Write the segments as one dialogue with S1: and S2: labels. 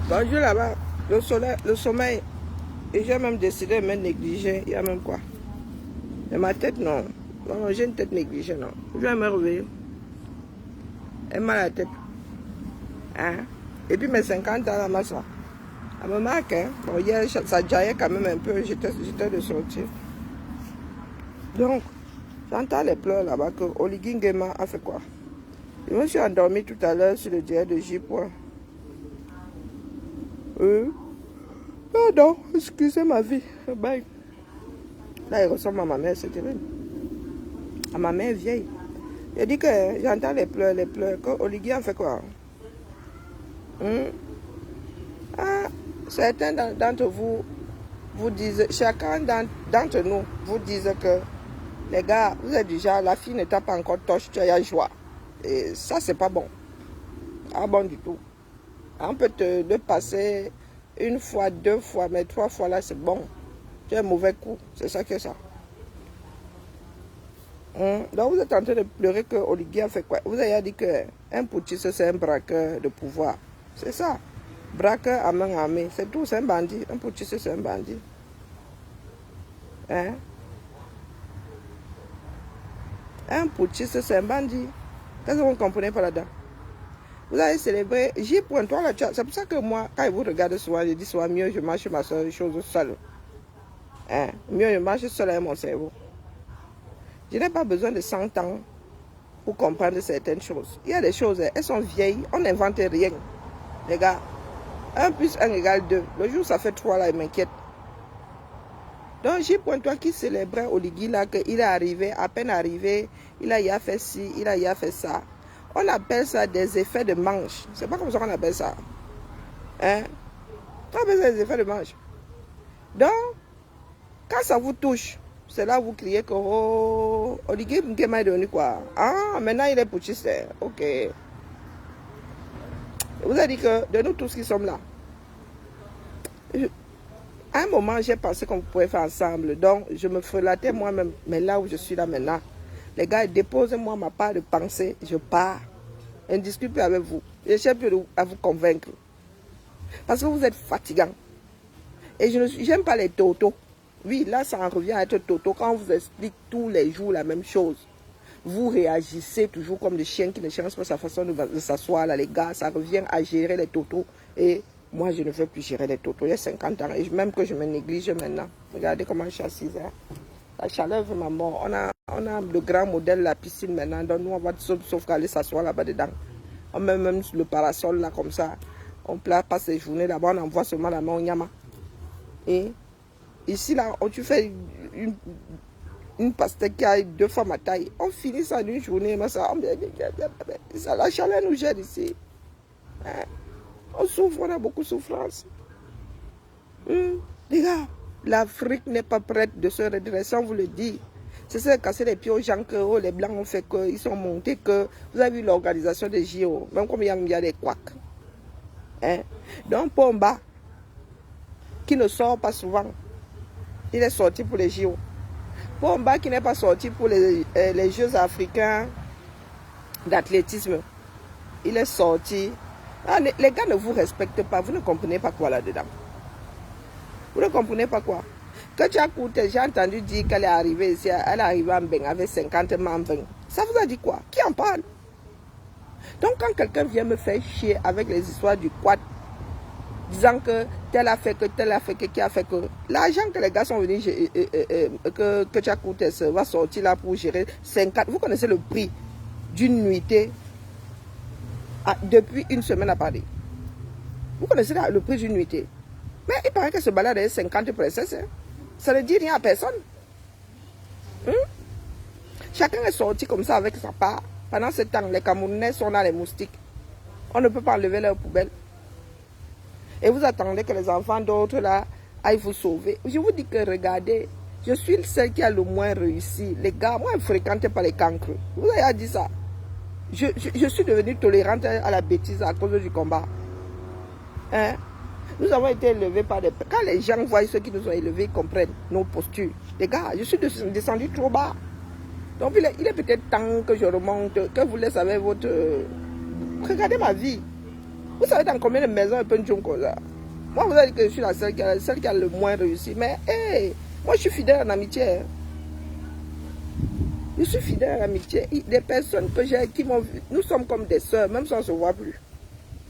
S1: Quand je là-bas, le sommeil, et j'ai même décidé de me négliger. Il y a même quoi. Mais ma tête, non. Non, j'ai une tête négligée, non. Je vais me réveiller. Elle m'a la tête. Hein? Et puis mes 50 ans, là, ça. Elle me marque, hein. Bon, hier, ça jaillait quand même un peu. J'étais de sortir. Donc, j'entends les pleurs là-bas que Oligui Nguema a fait quoi? Je me suis endormi tout à l'heure sur le diable de J. Non, excusez ma vie. Bye. Là, il ressemble à ma mère, c'est terrible. À ma mère vieille. Il dit que j'entends les pleurs. Que Oligui a fait quoi? Ah, certains d'entre vous, vous disent, chacun d'entre nous, vous disent que les gars, vous êtes du genre, la fille ne t'a pas encore touché, tu as joie. Et ça, c'est pas bon. Pas bon du tout. On peut te passer une fois, 2 fois, mais 3 fois là, c'est bon. Tu as un mauvais coup. C'est ça que ça. Donc vous êtes en train de pleurer que Oligui a fait quoi? Vous avez dit qu'un putschiste, c'est un braqueur de pouvoir. C'est ça. Braqueur à main armée. C'est tout, c'est un bandit. Un putschiste, c'est un bandit. Hein? Un putschiste, c'est un bandit. Qu'est-ce que vous ne comprenez pas là-dedans? Vous avez célébré J.Toi là, c'est pour ça que moi, quand je vous regarde souvent, je dis souvent mieux je marche ma chose seule. Hein? Mieux je marche seule avec mon cerveau. Je n'ai pas besoin de 100 ans pour comprendre certaines choses. Il y a des choses, elles sont vieilles, on n'invente rien. Les gars, 1 plus 1 égale 2. Le jour ça fait 3 là, il m'inquiète. Donc J.Toi qui célébrait Oligui là, qu'il est arrivé, à peine arrivé, il a y a fait ci, il a y a fait ça. On appelle ça des effets de manche. C'est pas comme ça qu'on appelle ça. Hein? On appelle ça des effets de manche. Donc, quand ça vous touche, c'est là où vous criez que oh, Oligui Nguema est devenu quoi? Ah, maintenant il est putschiste. Ok. Vous avez dit que de nous tous qui sommes là, à un moment j'ai pensé qu'on pouvait faire ensemble. Donc, je me frelatais moi-même. Mais là où je suis là maintenant, les gars, déposez-moi ma part de pensée, je pars. Je ne discute plus avec vous. Je cherche plus à vous convaincre. Parce que vous êtes fatigant. Et je n'aime pas les totos. Oui, là, ça en revient à être toto. Quand on vous explique tous les jours la même chose, vous réagissez toujours comme des chiens qui ne changent pas sa façon de s'asseoir. Là, les gars, ça revient à gérer les totos. Et moi, je ne veux plus gérer les totos. Il y a 50 ans. Et même que je me néglige maintenant. Regardez comment je suis assise. Hein. La chaleur veut ma mort. On a le grand modèle, la piscine maintenant. Donc nous, on va sauf qu'aller s'asseoir là-bas dedans. On met même le parasol là comme ça. On passe les journées là-bas. On envoie seulement la main au Nyama. Et ici là, tu fais une pastèque qui a 2 fois ma taille. On finit ça en une journée. Mais ça, la chaleur nous gêne ici. Hein? On souffre, on a beaucoup de souffrance. Les gars, l'Afrique n'est pas prête de se redresser, on vous le dit. C'est ça, casser les pieds aux gens que oh, les Blancs ont fait, qu'ils sont montés, que vous avez vu l'organisation des JO, même comme il y a des couacs. Hein? Donc Pomba, qui ne sort pas souvent, il est sorti pour les JO. Pomba qui n'est pas sorti pour les Jeux africains d'athlétisme, il est sorti. Ah, les gars ne vous respectent pas, vous ne comprenez pas quoi là-dedans. Vous ne comprenez pas quoi? Que tu as coûté, j'ai entendu dire qu'elle est arrivée ici, elle est arrivée en Beng avec 50 membres. Ça vous a dit quoi? Qui en parle? Donc quand quelqu'un vient me faire chier avec les histoires du quad, disant que tel a fait que, qui a fait que, l'argent que les gars sont venus, que tu as coûté, va sortir là pour gérer 50. Vous connaissez le prix d'une nuitée depuis une semaine à Paris. Vous connaissez le prix d'une nuitée. Mais il paraît que ce balade est 50 princesses. Hein. Ça ne dit rien à personne. Chacun est sorti comme ça avec sa part. Pendant ce temps, les Camerounais sont dans les moustiques. On ne peut pas enlever leurs poubelles. Et vous attendez que les enfants d'autres là aillent vous sauver. Je vous dis que regardez, je suis celle qui a le moins réussi. Les gars, moi je ne fréquente pas les cancres. Vous avez dit ça. Je suis devenue tolérante à la bêtise à cause du combat. Hein? Nous avons été élevés par des... Quand les gens voient ceux qui nous ont élevés, ils comprennent nos postures. Les gars, je suis descendu trop bas. Donc il est peut-être temps que je remonte, que vous laissez avec votre... Regardez ma vie. Vous savez dans combien de maisons un peu de comme ça? Moi, vous avez dit que je suis la seule qui a le moins réussi. Mais, hey, moi, je suis fidèle en amitié. Je suis fidèle en amitié. Des personnes que j'ai qui m'ont vu, nous sommes comme des sœurs, même si on ne se voit plus.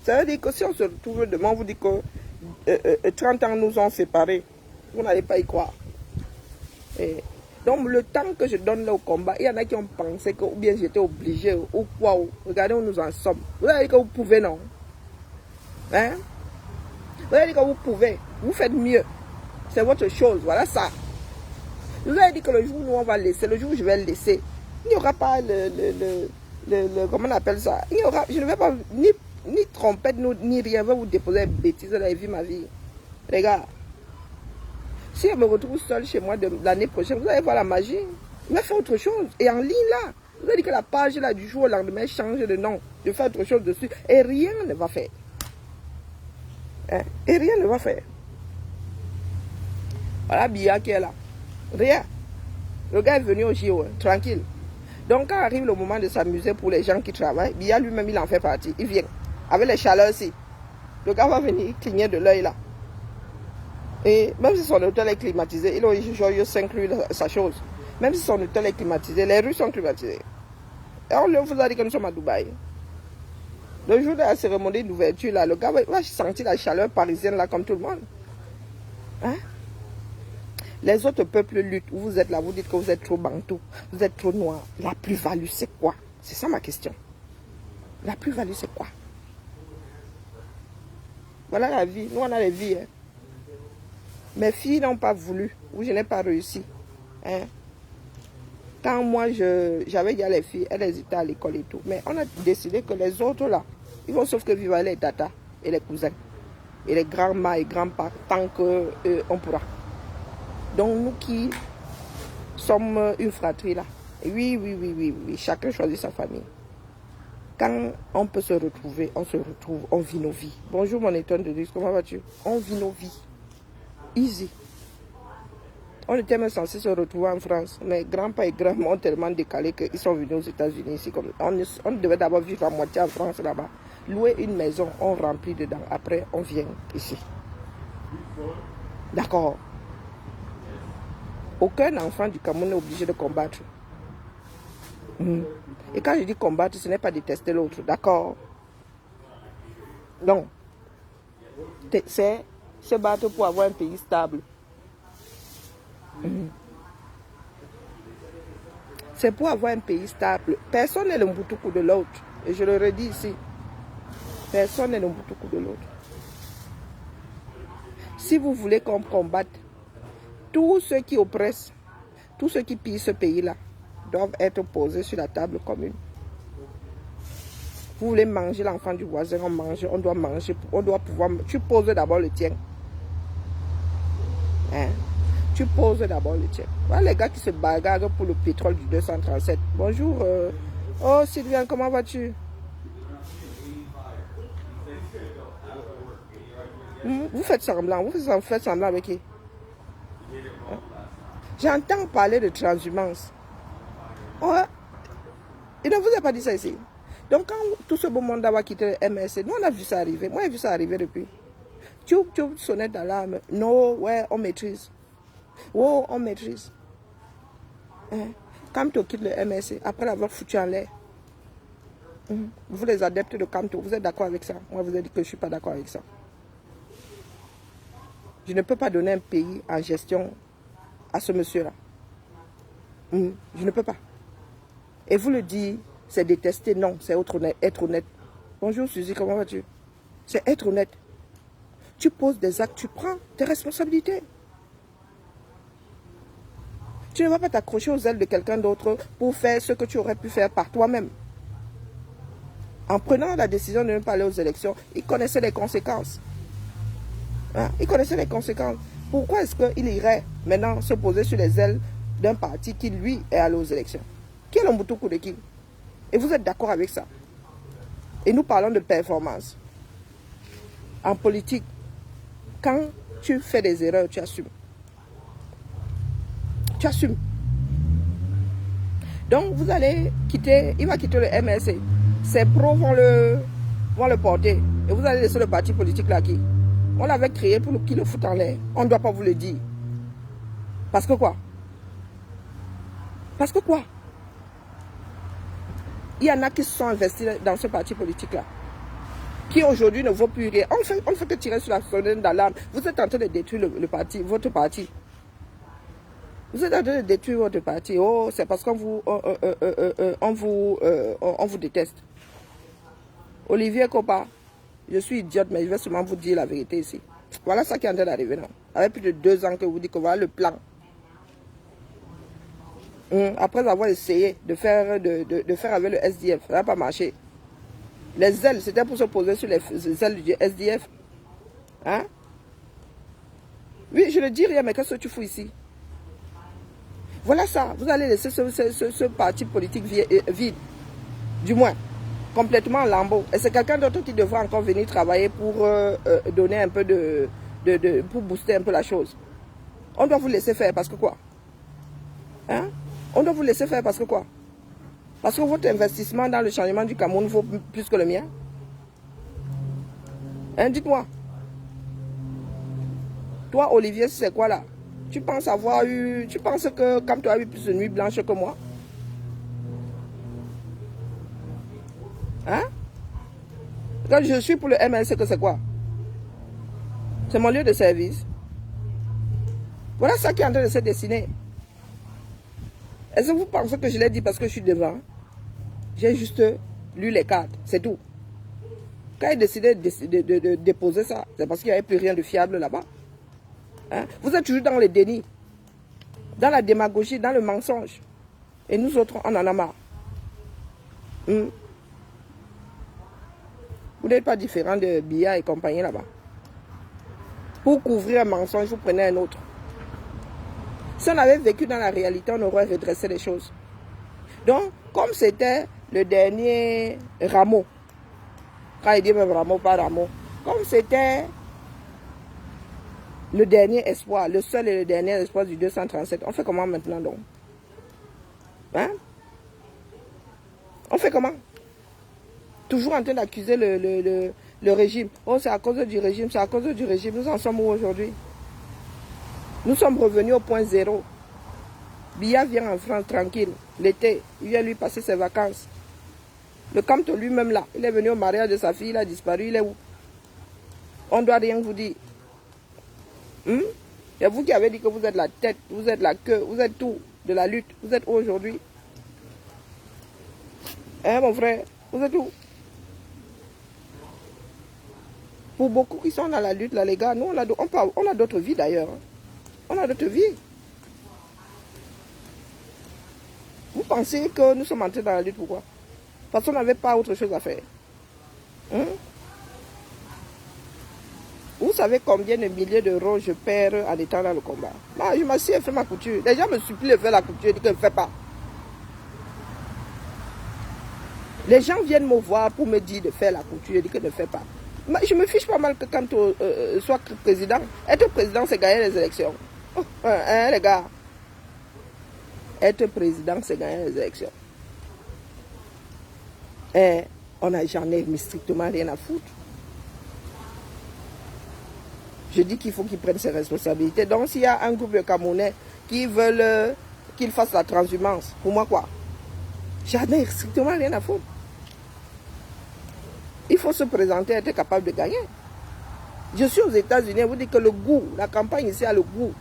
S1: Ça veut dire que si on se retrouve demain, on vous dit que 30 ans nous ont séparés. Vous n'allez pas y croire. Et donc, le temps que je donne là au combat, il y en a qui ont pensé que ou bien j'étais obligé ou quoi. Regardez où nous en sommes. Vous avez dit que vous pouvez, non? Hein? Vous avez dit que vous pouvez. Vous faites mieux. C'est votre chose. Voilà ça. Je vous avez dit que le jour où on va laisser, le jour où je vais le laisser, il n'y aura pas comment on appelle ça? Il y aura, je ne vais pas ni trompette, ni rien. Je vais vous déposer une bêtise de la vie, ma vie. Les gars, si je me retrouve seule chez moi l'année prochaine, vous allez voir la magie. Je vais faire autre chose. Et en ligne là, vous avez dit que la page là du jour au lendemain change de nom. Je fais autre chose dessus. Et rien ne va faire. Hein? Et rien ne va faire. Voilà Bia qui est là. Rien. Le gars est venu au JO, hein, tranquille. Donc quand arrive le moment de s'amuser pour les gens qui travaillent, Bia lui-même il en fait partie. Il vient. Avec les chaleurs aussi. Le gars va venir cligner de l'œil là. Et même si son hôtel est climatisé, il est joyeux s'inclut sa chose. Même si son hôtel est climatisé, les rues sont climatisées. Et on vous a dit que nous sommes à Dubaï. Le jour de la cérémonie d'ouverture, là, le gars va sentir la chaleur parisienne là comme tout le monde. Hein? Les autres peuples luttent. Vous êtes là, vous dites que vous êtes trop bantou, vous êtes trop noir. La plus-value, c'est quoi? C'est ça ma question. La plus-value, c'est quoi? Voilà la vie. Nous, on a les vies. Hein. Mes filles n'ont pas voulu, ou je n'ai pas réussi. Hein? Quand moi, j'avais déjà les filles, elles hésitaient à l'école et tout. Mais on a décidé que les autres, là, ils vont sauf que vivre les tatas et les cousins. Et les grands-mères et grands-parents, tant qu'on pourra. Donc, nous qui sommes une fratrie, là, oui, chacun choisit sa famille. Quand on peut se retrouver, on se retrouve, on vit nos vies. Bonjour mon étonne de Dieu, comment vas-tu? On vit nos vies. Easy. On était même censé se retrouver en France, mais grands-père et grand-mère ont tellement décalé qu'ils sont venus aux États-Unis ici. On devait d'abord vivre à moitié en France là-bas. Louer une maison, on remplit dedans. Après, on vient ici. D'accord. Aucun enfant du Cameroun n'est obligé de combattre. Et quand je dis combattre, ce n'est pas détester l'autre. D'accord. Non. C'est se battre pour avoir un pays stable. C'est pour avoir un pays stable. Personne n'est le Mbutuku de l'autre. Et je le redis ici. Personne n'est le Mbutuku de l'autre. Si vous voulez qu'on combatte, tous ceux qui oppressent, tous ceux qui pillent ce pays-là, doivent être posés sur la table commune. Vous voulez manger l'enfant du voisin, on doit manger, on doit pouvoir... Tu poses d'abord le tien. Hein? Tu poses d'abord le tien. Voilà les gars qui se bagarrent pour le pétrole du 237. Bonjour. Oh Sylviane, comment vas-tu? Vous faites semblant. Vous faites semblant avec qui? Hein? J'entends parler de transhumance. Ouais. Il ne vous a pas dit ça ici. Donc quand tout ce beau monde va quitter le MSC, nous on a vu ça arriver. Moi j'ai vu ça arriver depuis. Tu sonnette d'alarme. Non, ouais, on maîtrise. Oh, on maîtrise. Hein? Kamto quitte le MSC après l'avoir foutu en l'air. Vous les adeptes de Kamto, vous êtes d'accord avec ça? Moi, vous avez dit que je ne suis pas d'accord avec ça. Je ne peux pas donner un pays en gestion à ce monsieur-là. Je ne peux pas. Et vous le dites, c'est détester. Non, c'est être honnête. Bonjour Suzy, comment vas-tu? C'est être honnête. Tu poses des actes, tu prends tes responsabilités. Tu ne vas pas t'accrocher aux ailes de quelqu'un d'autre pour faire ce que tu aurais pu faire par toi-même. En prenant la décision de ne pas aller aux élections, il connaissait les conséquences. Hein? Il connaissait les conséquences. Pourquoi est-ce qu'il irait maintenant se poser sur les ailes d'un parti qui, lui, est allé aux élections? Qui est le Mbutuku de qui? Et vous êtes d'accord avec ça? Et nous parlons de performance. En politique, quand tu fais des erreurs, tu assumes. Tu assumes. Donc, il va quitter le MSC. Ses pros vont le porter. Et vous allez laisser le parti politique là qui? On l'avait créé pour qu'il le foute en l'air. On ne doit pas vous le dire. Parce que quoi? Parce que quoi? Il y en a qui se sont investis dans ce parti politique-là, qui aujourd'hui ne vaut plus rien. On ne fait que tirer sur la sonnette d'alarme. Vous êtes en train de détruire le parti, votre parti. Vous êtes en train de détruire votre parti. Oh, c'est parce qu'on vous, on vous déteste. Olivier Kopa, je suis idiote, mais je vais seulement vous dire la vérité ici. Voilà ça qui est en train d'arriver, non? Avec plus de 2 ans que vous dites que voilà le plan. Après avoir essayé de faire avec le SDF, ça n'a pas marché. Les ailes, c'était pour se poser sur les ailes du SDF. Hein? Oui, je ne dis rien, mais qu'est-ce que tu fous ici? Voilà ça, vous allez laisser ce parti politique vide, du moins, complètement en lambeaux. Et c'est quelqu'un d'autre qui devra encore venir travailler pour donner un peu pour booster un peu la chose. On doit vous laisser faire parce que quoi? Hein? On doit vous laisser faire parce que quoi? Parce que votre investissement dans le changement du Cameroun vaut plus que le mien? Hein, dites-moi. Toi, Olivier, c'est quoi là? Tu penses que comme tu as eu plus de nuits blanches que moi? Hein? Quand je suis pour le MLC, que c'est quoi? C'est mon lieu de service. Voilà ça qui est en train de se dessiner. Est-ce que vous pensez que je l'ai dit parce que je suis devant? J'ai juste lu les cartes, c'est tout. Quand il décidait de déposer ça, c'est parce qu'il n'y avait plus rien de fiable là-bas. Hein? Vous êtes toujours dans le déni, dans la démagogie, dans le mensonge. Et nous autres, on en a marre. Vous n'êtes pas différent de Biya et compagnie là-bas. Pour couvrir un mensonge, vous prenez un autre. Si on avait vécu dans la réalité, on aurait redressé les choses. Donc, comme c'était le dernier rameau, quand il dit même rameau, pas rameau, comme c'était le dernier espoir, le seul et le dernier espoir du 237, on fait comment maintenant donc? Hein? On fait comment? Toujours en train d'accuser le régime. Oh, c'est à cause du régime, c'est à cause du régime. Nous en sommes où aujourd'hui? Nous sommes revenus au point zéro. Biya vient en France tranquille, l'été, il vient lui passer ses vacances. Le Camto lui-même là, il est venu au mariage de sa fille, il a disparu, il est où? On ne doit rien vous dire. C'est vous qui avez dit que vous êtes la tête, vous êtes la queue, vous êtes tout de la lutte. Vous êtes où aujourd'hui? Hein mon frère? Vous êtes où? Pour beaucoup qui sont dans la lutte là les gars, nous on a d'autres vies d'ailleurs. On a d'autres vies. Vous pensez que nous sommes entrés dans la lutte, pourquoi? Parce qu'on n'avait pas autre chose à faire. Vous savez combien de milliers d'euros je perds en étant dans le combat? Moi, je m'assieds et fais ma couture. Les gens me supplient de faire la couture, je dis que je ne fais pas. Les gens viennent me voir pour me dire de faire la couture, je dis que je ne fais pas. Mais je me fiche pas mal que quand tu sois président. Être président, c'est gagner les élections. Hein, les gars? Être président, c'est gagner les élections. Et j'en ai strictement rien à foutre. Je dis qu'il faut qu'il prenne ses responsabilités. Donc, s'il y a un groupe de Camerounais qui veulent qu'il fasse la transhumance, pour moi, quoi? J'en ai strictement rien à foutre. Il faut se présenter, être capable de gagner. Je suis aux États-Unis, vous dites que le goût, la campagne ici a le goût.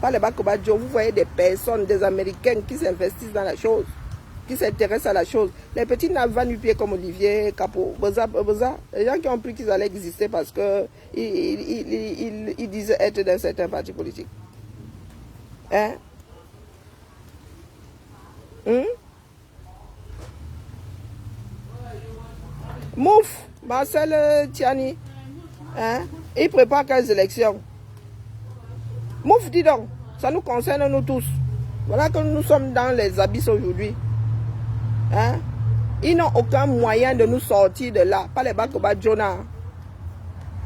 S1: Pas les Bakobadjo, vous voyez des personnes, des Américains qui s'investissent dans la chose, qui s'intéressent à la chose. Les petits navans du pied comme Olivier, Capo, Boza, les gens qui ont cru qu'ils allaient exister parce que ils disaient être dans certains partis politiques. Hein? Mouf, Marcel Tiani, hein? Il prépare 15 élections. Mouf, dis donc, ça nous concerne nous tous. Voilà que nous sommes dans les abysses aujourd'hui. Hein? Ils n'ont aucun moyen de nous sortir de là. Pas les Bakoba Jonah.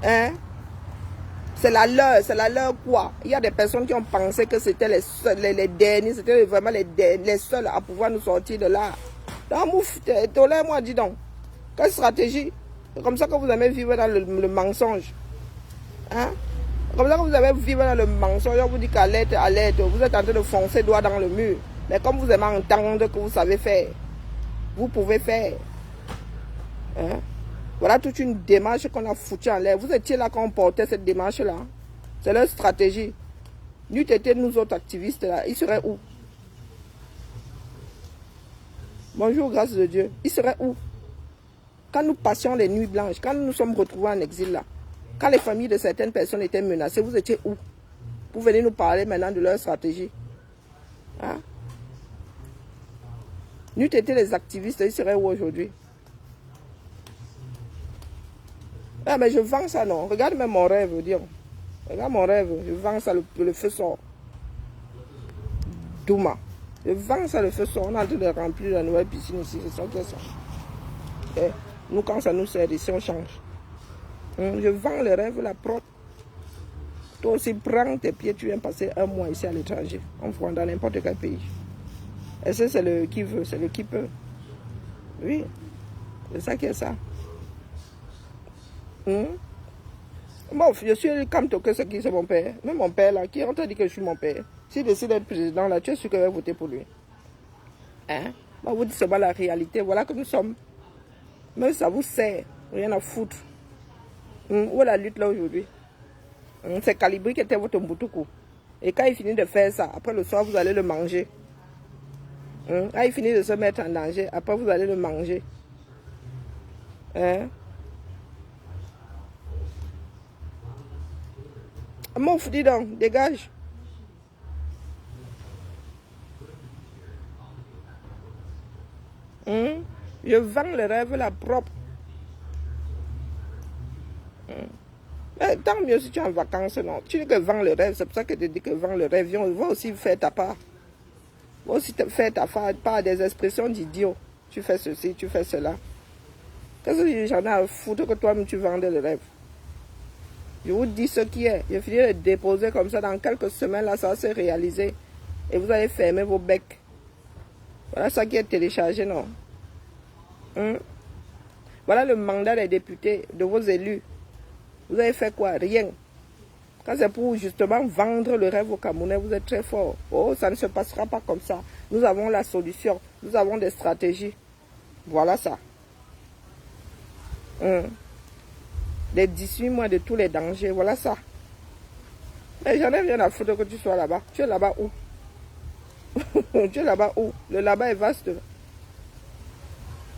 S1: Hein? C'est la leur quoi? Il y a des personnes qui ont pensé que c'était les derniers, c'était vraiment les seuls à pouvoir nous sortir de là. Donc, mouf, tolère-moi, dis donc. Quelle stratégie? C'est comme ça que vous aimez vivre dans le mensonge. Hein? Comme ça que vous allez vivre dans le mensonge, on vous dit qu'alerte, alerte, vous êtes en train de foncer droit dans le mur. Mais comme vous aimez entendre que vous savez faire, vous pouvez faire. Hein? Voilà toute une démarche qu'on a foutue en l'air. Vous étiez là quand on portait cette démarche-là. C'est leur stratégie. N'eût été nous autres activistes là, ils seraient où? Bonjour, grâce de Dieu. Ils seraient où? Quand nous passions les nuits blanches, quand nous nous sommes retrouvés en exil là, quand les familles de certaines personnes étaient menacées, vous étiez où? Vous venez nous parler maintenant de leur stratégie. Hein? N'eût été les activistes, ils seraient où aujourd'hui? Ah, mais je vends ça, non. Regarde même mon rêve, dire. Regarde mon rêve, je vends ça, le feu sort. Douma. Je vends ça, le feu sort. On est en train de remplir la nouvelle piscine ici, c'est ça qui est ça. Et nous, quand ça nous sert ici, on change. Je vends le rêve, la propre. Toi aussi, prends tes pieds, tu viens passer un mois ici à l'étranger, en France, dans n'importe quel pays. Et ça, c'est le qui veut, c'est le qui peut. Oui, c'est ça qui est ça. Bon, je suis comme Toke, c'est qui, c'est mon père. Même mon père, là, qui est en train de dire que je suis mon père. S'il décide d'être président, là, tu es sûr que je vais voter pour lui. Hein? Moi, vous dites, c'est pas la réalité. Voilà que nous sommes. Même ça vous sert. Rien à foutre. Où est la lutte, là, aujourd'hui? C'est Calibri qui était votre Mbutuku. Et quand il finit de faire ça, après le soir, vous allez le manger. Quand il finit de se mettre en danger, après, vous allez le manger. Hein? Mouf, dis donc, dégage. Je vends le rêve, la propre. Mais tant mieux si tu es en vacances, non. Tu dis que vends le rêve, c'est pour ça que tu dis que vends le rêve. Viens, va aussi faire ta part. Va aussi faire ta part des expressions d'idiots. Tu fais ceci, tu fais cela. Qu'est-ce que j'en ai à foutre que toi-même tu vendais le rêve? Je vous dis ce qui est. Je finis de déposer comme ça. Dans quelques semaines, là, ça va se réaliser. Et vous allez fermer vos becs. Voilà ça qui est téléchargé, non? Voilà le mandat des députés, de vos élus. Vous avez fait quoi? Rien. Quand c'est pour justement vendre le rêve aux Camerounais, vous êtes très fort. Oh, ça ne se passera pas comme ça. Nous avons la solution. Nous avons des stratégies. Voilà ça. Les 18 mois de tous les dangers, voilà ça. Mais j'en ai rien à foutre que tu sois là-bas. Tu es là-bas où? Tu es là-bas où? Le là-bas est vaste.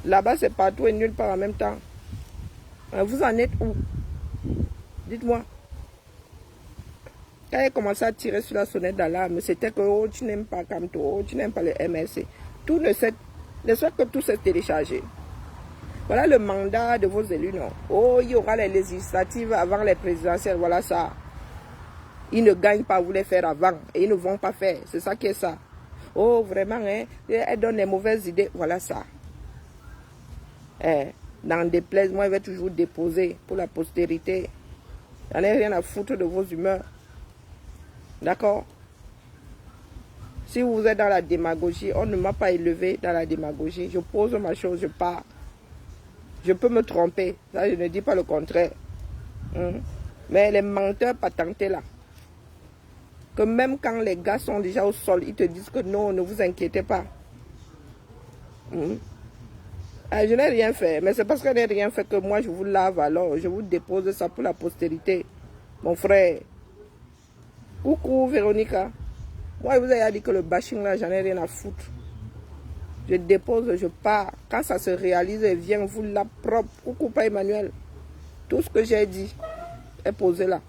S1: Là-bas, c'est partout et nulle part en même temps. Vous en êtes où? Dites-moi. Quand il commencé à tirer sur la sonnette d'alarme, c'était que oh, tu n'aimes pas Kamto, oh, tu n'aimes pas le MRC. Tout ne soit que tout s'est téléchargé. Voilà le mandat de vos élus, non? Oh, il y aura les législatives avant les présidentielles, voilà ça. Ils ne gagnent pas, vous les faire avant. Et ils ne vont pas faire. C'est ça qui est ça. Oh, vraiment, hein? Elle donne les mauvaises idées, voilà ça. Dans des plaies, moi, je vais toujours déposer pour la postérité. J'en ai rien à foutre de vos humeurs. D'accord? Si vous êtes dans la démagogie, on ne m'a pas élevé dans la démagogie. Je pose ma chose, je pars. Je peux me tromper. Ça, je ne dis pas le contraire. Mais les menteurs patentés là, que même quand les gars sont déjà au sol, ils te disent que non, ne vous inquiétez pas. Je n'ai rien fait, mais c'est parce que je n'ai rien fait que moi je vous lave alors, je vous dépose ça pour la postérité. Mon frère. Coucou Véronica. Moi je vous ai dit que le bashing là, j'en ai rien à foutre. Je dépose, je pars. Quand ça se réalise, je viens vous la propre. Coucou pas Emmanuel. Tout ce que j'ai dit est posé là.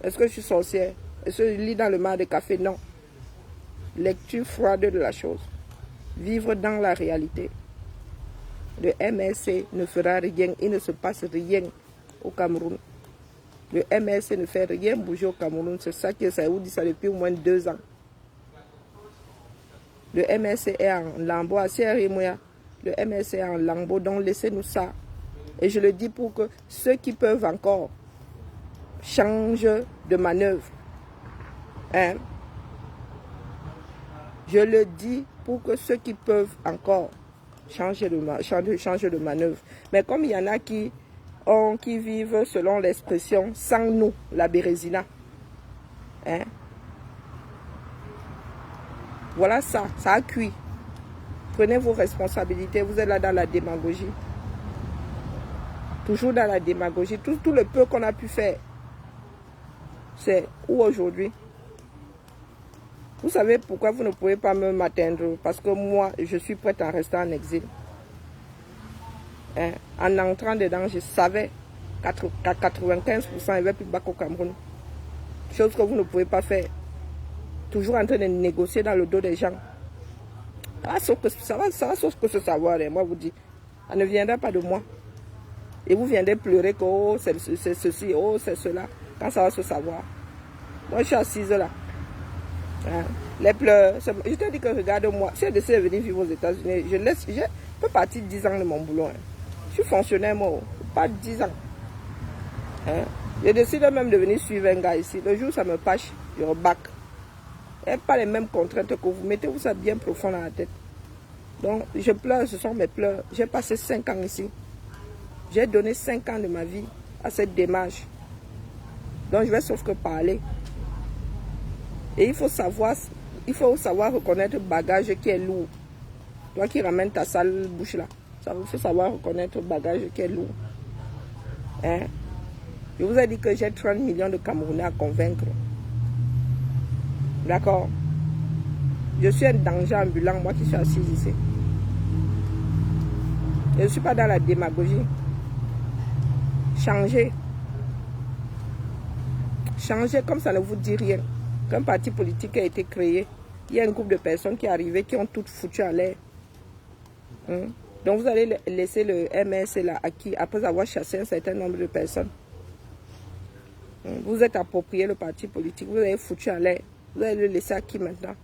S1: Est-ce que je suis sorcière? Est-ce que je lis dans le mar de café? Non. Lecture froide de la chose. Vivre dans la réalité. Le MRC ne fera rien. Il ne se passe rien au Cameroun. Le MRC ne fait rien bouger au Cameroun. C'est ça que ça vous dit ça depuis au moins 2 ans. Le MRC est en lambeau. Le MRC est en lambeau. Donc laissez-nous ça. Et je le dis pour que ceux qui peuvent encore changent de manœuvre. Hein? Je le dis pour que ceux qui peuvent encore changer de manœuvre. Mais comme il y en a qui qui vivent selon l'expression sans nous, la Bérésina. Hein? Voilà ça a cuit. Prenez vos responsabilités, vous êtes là dans la démagogie. Toujours dans la démagogie. Tout le peu qu'on a pu faire, c'est où aujourd'hui? Vous savez pourquoi vous ne pouvez pas m'atteindre? Parce que moi, je suis prête à rester en exil. Hein? En entrant dedans, je savais qu'à 95%, il n'y avait plus de bac au Cameroun. Chose que vous ne pouvez pas faire. Toujours en train de négocier dans le dos des gens. Ça va sauf que se savoir, hein, moi vous dis. Ça ne viendra pas de moi. Et vous viendrez pleurer que oh, c'est ceci, oh, c'est cela. Quand ça va se savoir. Moi, je suis assise là. Hein? Les pleurs. Je te dis que regarde-moi. Si je décide de venir vivre aux États-Unis, je peux partir 10 ans de mon boulot. Hein. Je suis fonctionnaire, moi. Pas 10 ans. Hein? Je décide même de venir suivre un gars ici. Le jour où ça me pâche, je rebac. Et pas les mêmes contraintes que vous. Mettez-vous ça bien profond dans la tête. Donc, je pleure, ce sont mes pleurs. J'ai passé 5 ans ici. J'ai donné 5 ans de ma vie à cette démarche. Donc, je vais sauf que parler. Et il faut savoir reconnaître le bagage qui est lourd. Toi qui ramènes ta sale bouche là. Il faut savoir reconnaître le bagage qui est lourd. Hein? Je vous ai dit que j'ai 30 millions de Camerounais à convaincre. D'accord? Je suis un danger ambulant, moi qui suis assise ici. Je ne suis pas dans la démagogie. Changez. Changez comme ça ne vous dit rien. Qu'un parti politique a été créé. Il y a un groupe de personnes qui est arrivé, qui ont toutes foutu à l'air. Donc vous allez laisser le MS là acquis après avoir chassé un certain nombre de personnes. Vous êtes approprié le parti politique, vous avez foutu à l'air. Vous allez le laisser acquis maintenant.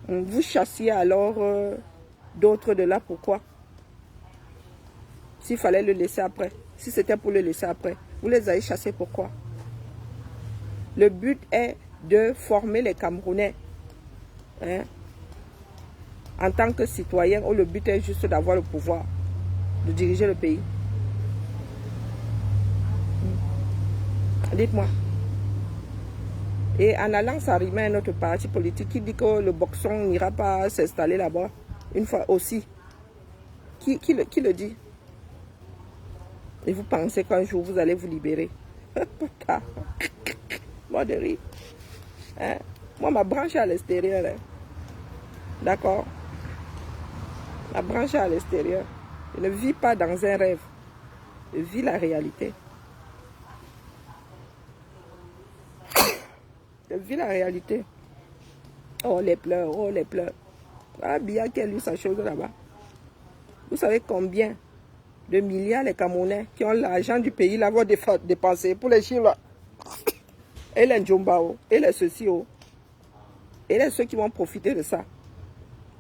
S1: Vous chassiez alors d'autres de là, pourquoi? S'il fallait le laisser après, si c'était pour le laisser après, vous les avez chassés pourquoi? Le but est de former les Camerounais. Hein? En tant que citoyen, où le but est juste d'avoir le pouvoir, de diriger le pays. Dites-moi. Et en allant s'arrimer à notre parti politique qui dit que le boxon n'ira pas s'installer là-bas, une fois aussi. Qui le dit? Et vous pensez qu'un jour vous allez vous libérer? Putain. Moi de rire. Hein? Moi, ma branche est à l'extérieur. Hein? D'accord? Ma branche est à l'extérieur. Je ne vis pas dans un rêve. Je vis la réalité. Je vis la réalité. Oh, les pleurs, oh, les pleurs. Ah, bien qui a lu sa chose là-bas. Vous savez combien de milliards les Camerounais qui ont l'argent du pays là vont dépenser pour les Chinois. Et les Ndjombao, et les ceci, et les ceux qui vont profiter de ça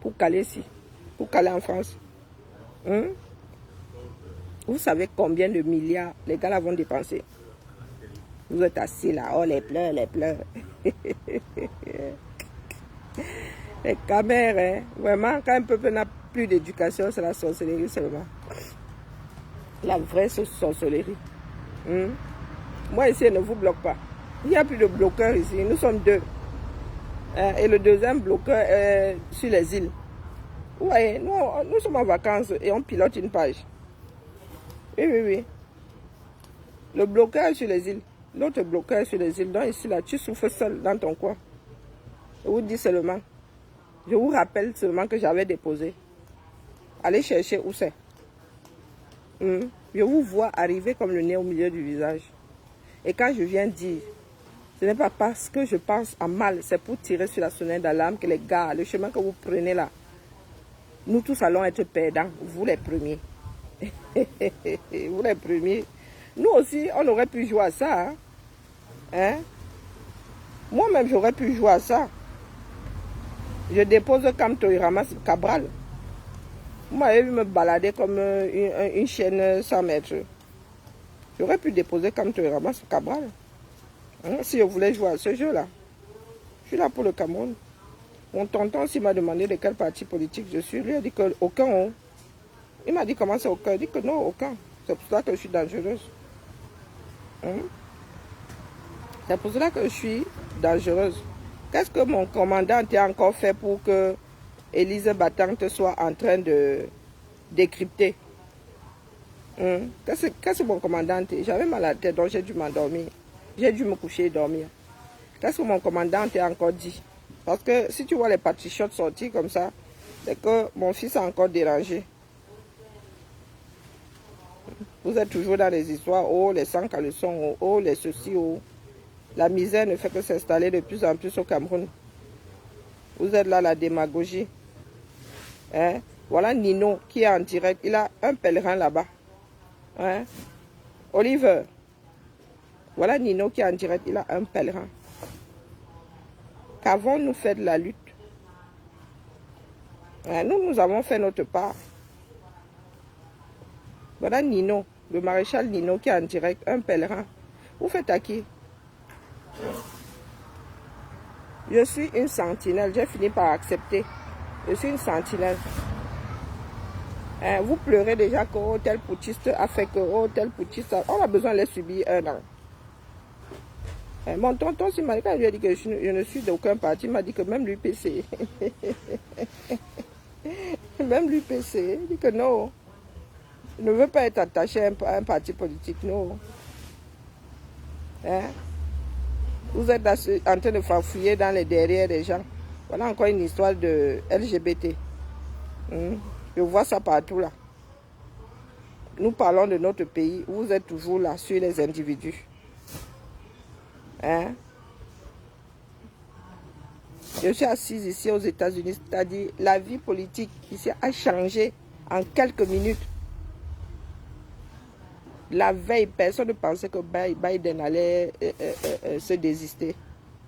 S1: pour caler ici, pour caler en France. Vous savez combien de milliards les gars là vont dépenser? Vous êtes assis là, oh les pleurs, les pleurs. Les caméras, hein? Vraiment, quand un peuple n'a plus d'éducation, c'est la sorcellerie seulement. La vraie sorcellerie. Moi ici, je ne vous bloque pas. Il n'y a plus de bloqueurs ici, nous sommes 2. Et le deuxième bloqueur est sur les îles. Vous voyez, nous sommes en vacances et on pilote une page. Oui. Le bloqueur est sur les îles. L'autre bloqueur est sur les îles. Donc ici, là, tu souffres seul dans ton coin. Je vous dis seulement. Je vous rappelle seulement que j'avais déposé. Allez chercher où c'est. Je vous vois arriver comme le nez au milieu du visage. Et quand je viens dire, ce n'est pas parce que je pense à mal, c'est pour tirer sur la sonnette d'alarme que les gars, le chemin que vous prenez là, nous tous allons être perdants, vous les premiers. Vous les premiers. Nous aussi, on aurait pu jouer à ça. Hein? Moi-même, j'aurais pu jouer à ça. Je dépose Camto et ramasse Cabral. Vous m'avez vu me balader comme une chienne 100 mètres. J'aurais pu déposer Camto et ramasse Cabral. Si je voulais jouer à ce jeu-là. Je suis là pour le Cameroun. Mon tonton aussi m'a demandé de quel parti politique je suis. Lui a dit qu'aucun. Il m'a dit comment c'est aucun. Il dit que non, aucun. C'est pour ça que je suis dangereuse. Hein? C'est pour cela que je suis dangereuse. Qu'est-ce que mon commandant a encore fait pour que Élise Battante soit en train de décrypter? Qu'est-ce que mon commandant? J'avais mal à la tête, donc j'ai dû m'endormir. J'ai dû me coucher et dormir. Qu'est-ce que mon commandant a encore dit? Parce que si tu vois les patriotes sortir comme ça, c'est que mon fils a encore dérangé. Vous êtes toujours dans les histoires, oh les sans caleçons, oh les ceci, oh. La misère ne fait que s'installer de plus en plus au Cameroun. Vous êtes là, la démagogie. Hein? Voilà Nino qui est en direct. Il a un pèlerin là-bas. Hein? Oliver. Voilà Nino qui est en direct. Il a un pèlerin. Qu'avons-nous fait de la lutte? Hein? Nous avons fait notre part. Voilà Nino, le maréchal Nino qui est en direct. Un pèlerin. Vous faites à qui? Je suis une sentinelle. J'ai fini par accepter. Je suis une sentinelle. Hein, vous pleurez déjà que oh, tel putschiste a fait que oh, tel putschiste. On a besoin de les subir un an. Hein, mon tonton, quand je lui ai dit que je ne suis d'aucun parti, il m'a dit que même l'UPC. Même l'UPC. Il dit que non. Il ne veut pas être attaché à un parti politique. Non. Hein? Vous êtes en train de farfouiller dans les derrière des gens. Voilà encore une histoire de LGBT. Je vois ça partout là. Nous parlons de notre pays. Vous êtes toujours là sur les individus. Hein? Je suis assise ici aux États-Unis. C'est-à-dire la vie politique ici a changé en quelques minutes. La veille, personne ne pensait que Biden allait se désister.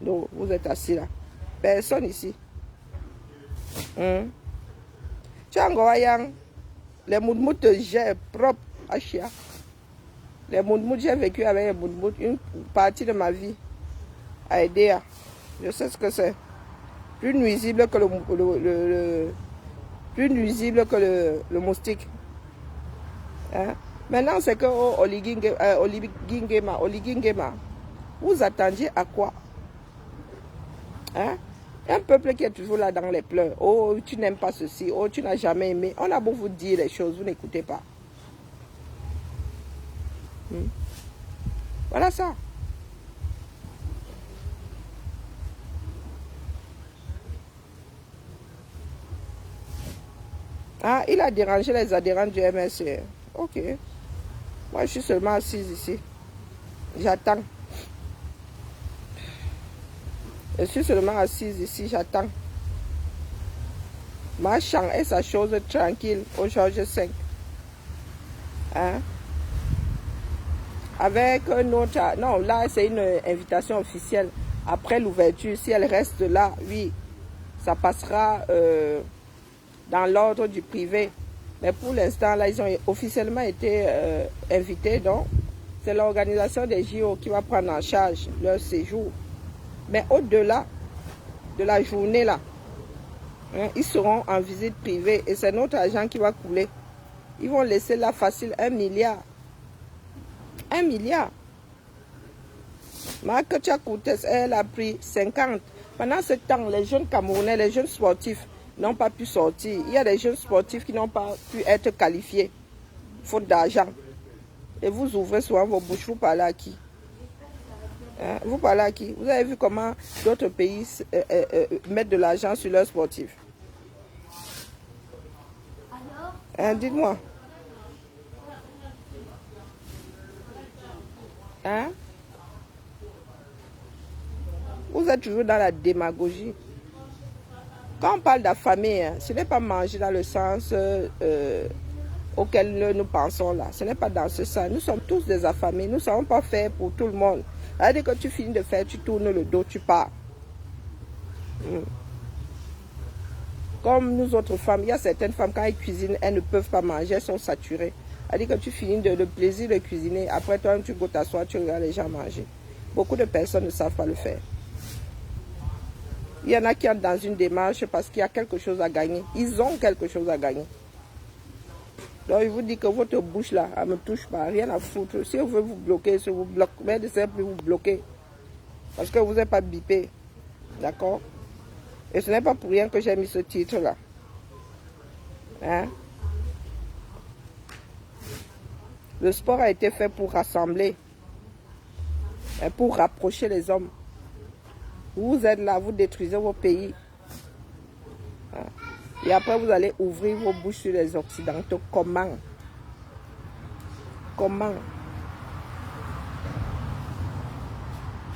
S1: Non, vous êtes assis là. Personne ici. Tu as encore les moudmout j'ai propre à chia. Les moudmout, j'ai vécu avec les moudmout une partie de ma vie à Edea. Je sais ce que c'est. Plus nuisible que plus nuisible que le moustique. Hein? Maintenant, c'est que oh, Oligingema, vous attendiez à quoi? Hein? Un peuple qui est toujours là dans les pleurs. Oh, tu n'aimes pas ceci. Oh, tu n'as jamais aimé. On a beau vous dire les choses, vous n'écoutez pas. Voilà ça. Ah, il a dérangé les adhérents du MSC. Ok. Moi, je suis seulement assise ici. J'attends. Je suis seulement assise ici, j'attends. Ma chambre est sa chose tranquille au Georges V. Hein? Avec un autre... Non, là, c'est une invitation officielle. Après l'ouverture, si elle reste là, oui, ça passera dans l'ordre du privé. Mais pour l'instant, là, ils ont officiellement été invités. Donc, c'est l'organisation des JO qui va prendre en charge leur séjour. Mais au-delà de la journée, là, hein, ils seront en visite privée. Et c'est notre argent qui va couler. Ils vont laisser là facile 1 milliard. 1 milliard. Marc Tchakoutes, elle a pris 50. Pendant ce temps, les jeunes Camerounais, les jeunes sportifs n'ont pas pu sortir. Il y a des jeunes sportifs qui n'ont pas pu être qualifiés, faute d'argent. Et vous ouvrez souvent vos bouches, vous parlez à qui? Hein? Vous parlez à qui? Vous avez vu comment d'autres pays mettent de l'argent sur leurs sportifs? Hein, dites-moi. Hein? Vous êtes toujours dans la démagogie. Quand on parle d'affamé, hein, ce n'est pas manger dans le sens auquel nous pensons là. Ce n'est pas dans ce sens. Nous sommes tous des affamés. Nous ne savons pas faire pour tout le monde. C'est-à-dire que tu finis de faire, tu tournes le dos, tu pars. Comme nous autres femmes, il y a certaines femmes, quand elles cuisinent, elles ne peuvent pas manger, elles sont saturées. C'est-à-dire que tu finis le plaisir de cuisiner. Après toi, tu go t'asseoir, tu regardes les gens manger. Beaucoup de personnes ne savent pas le faire. Il y en a qui entrent dans une démarche parce qu'il y a quelque chose à gagner. Ils ont quelque chose à gagner. Donc, il vous dit que votre bouche là, elle ne me touche pas, rien à foutre. Si on veut vous bloquer, si vous bloque, mais ne sait plus vous bloquer. Parce que vous n'êtes pas bipé. D'accord? Et ce n'est pas pour rien que j'ai mis ce titre là. Hein? Le sport a été fait pour rassembler. Et pour rapprocher les hommes. Vous êtes là, vous détruisez vos pays. Hein? Et après, vous allez ouvrir vos bouches sur les Occidentaux. Comment? Comment?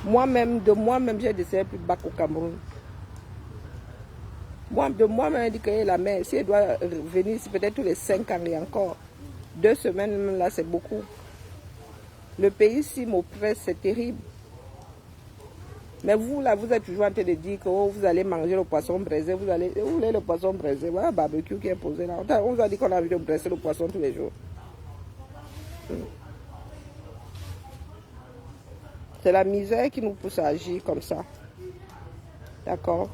S1: Moi-même, de moi-même, j'ai décidé plus bac au Cameroun. De moi-même, j'ai dit que la mère, si elle doit venir, c'est peut-être tous les 5 ans et encore. 2 semaines, même là, c'est beaucoup. Le pays ici m'oppresse, c'est terrible. Mais vous, là, vous êtes toujours en train de dire que oh, vous allez manger le poisson braisé, vous voulez le poisson braisé. Voilà un barbecue qui est posé là. On vous a dit qu'on a envie de braiser le poisson tous les jours. C'est la misère qui nous pousse à agir comme ça. D'accord?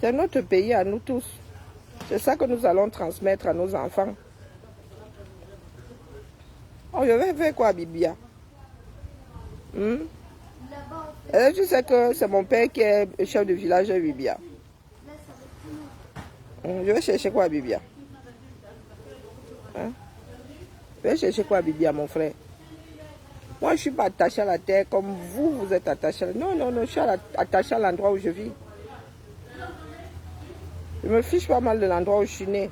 S1: C'est notre pays à nous tous. C'est ça que nous allons transmettre à nos enfants. Oh, je vais faire quoi, Bibia? Et tu sais que c'est mon père qui est chef de village de Bibia. Je vais chercher quoi, Bibia? Hein? Je vais chercher quoi, Bibia, mon frère? Moi, je ne suis pas attaché à la terre comme vous, vous êtes attaché à la... Non, je suis attaché à l'endroit où je vis. Je me fiche pas mal de l'endroit où je suis né.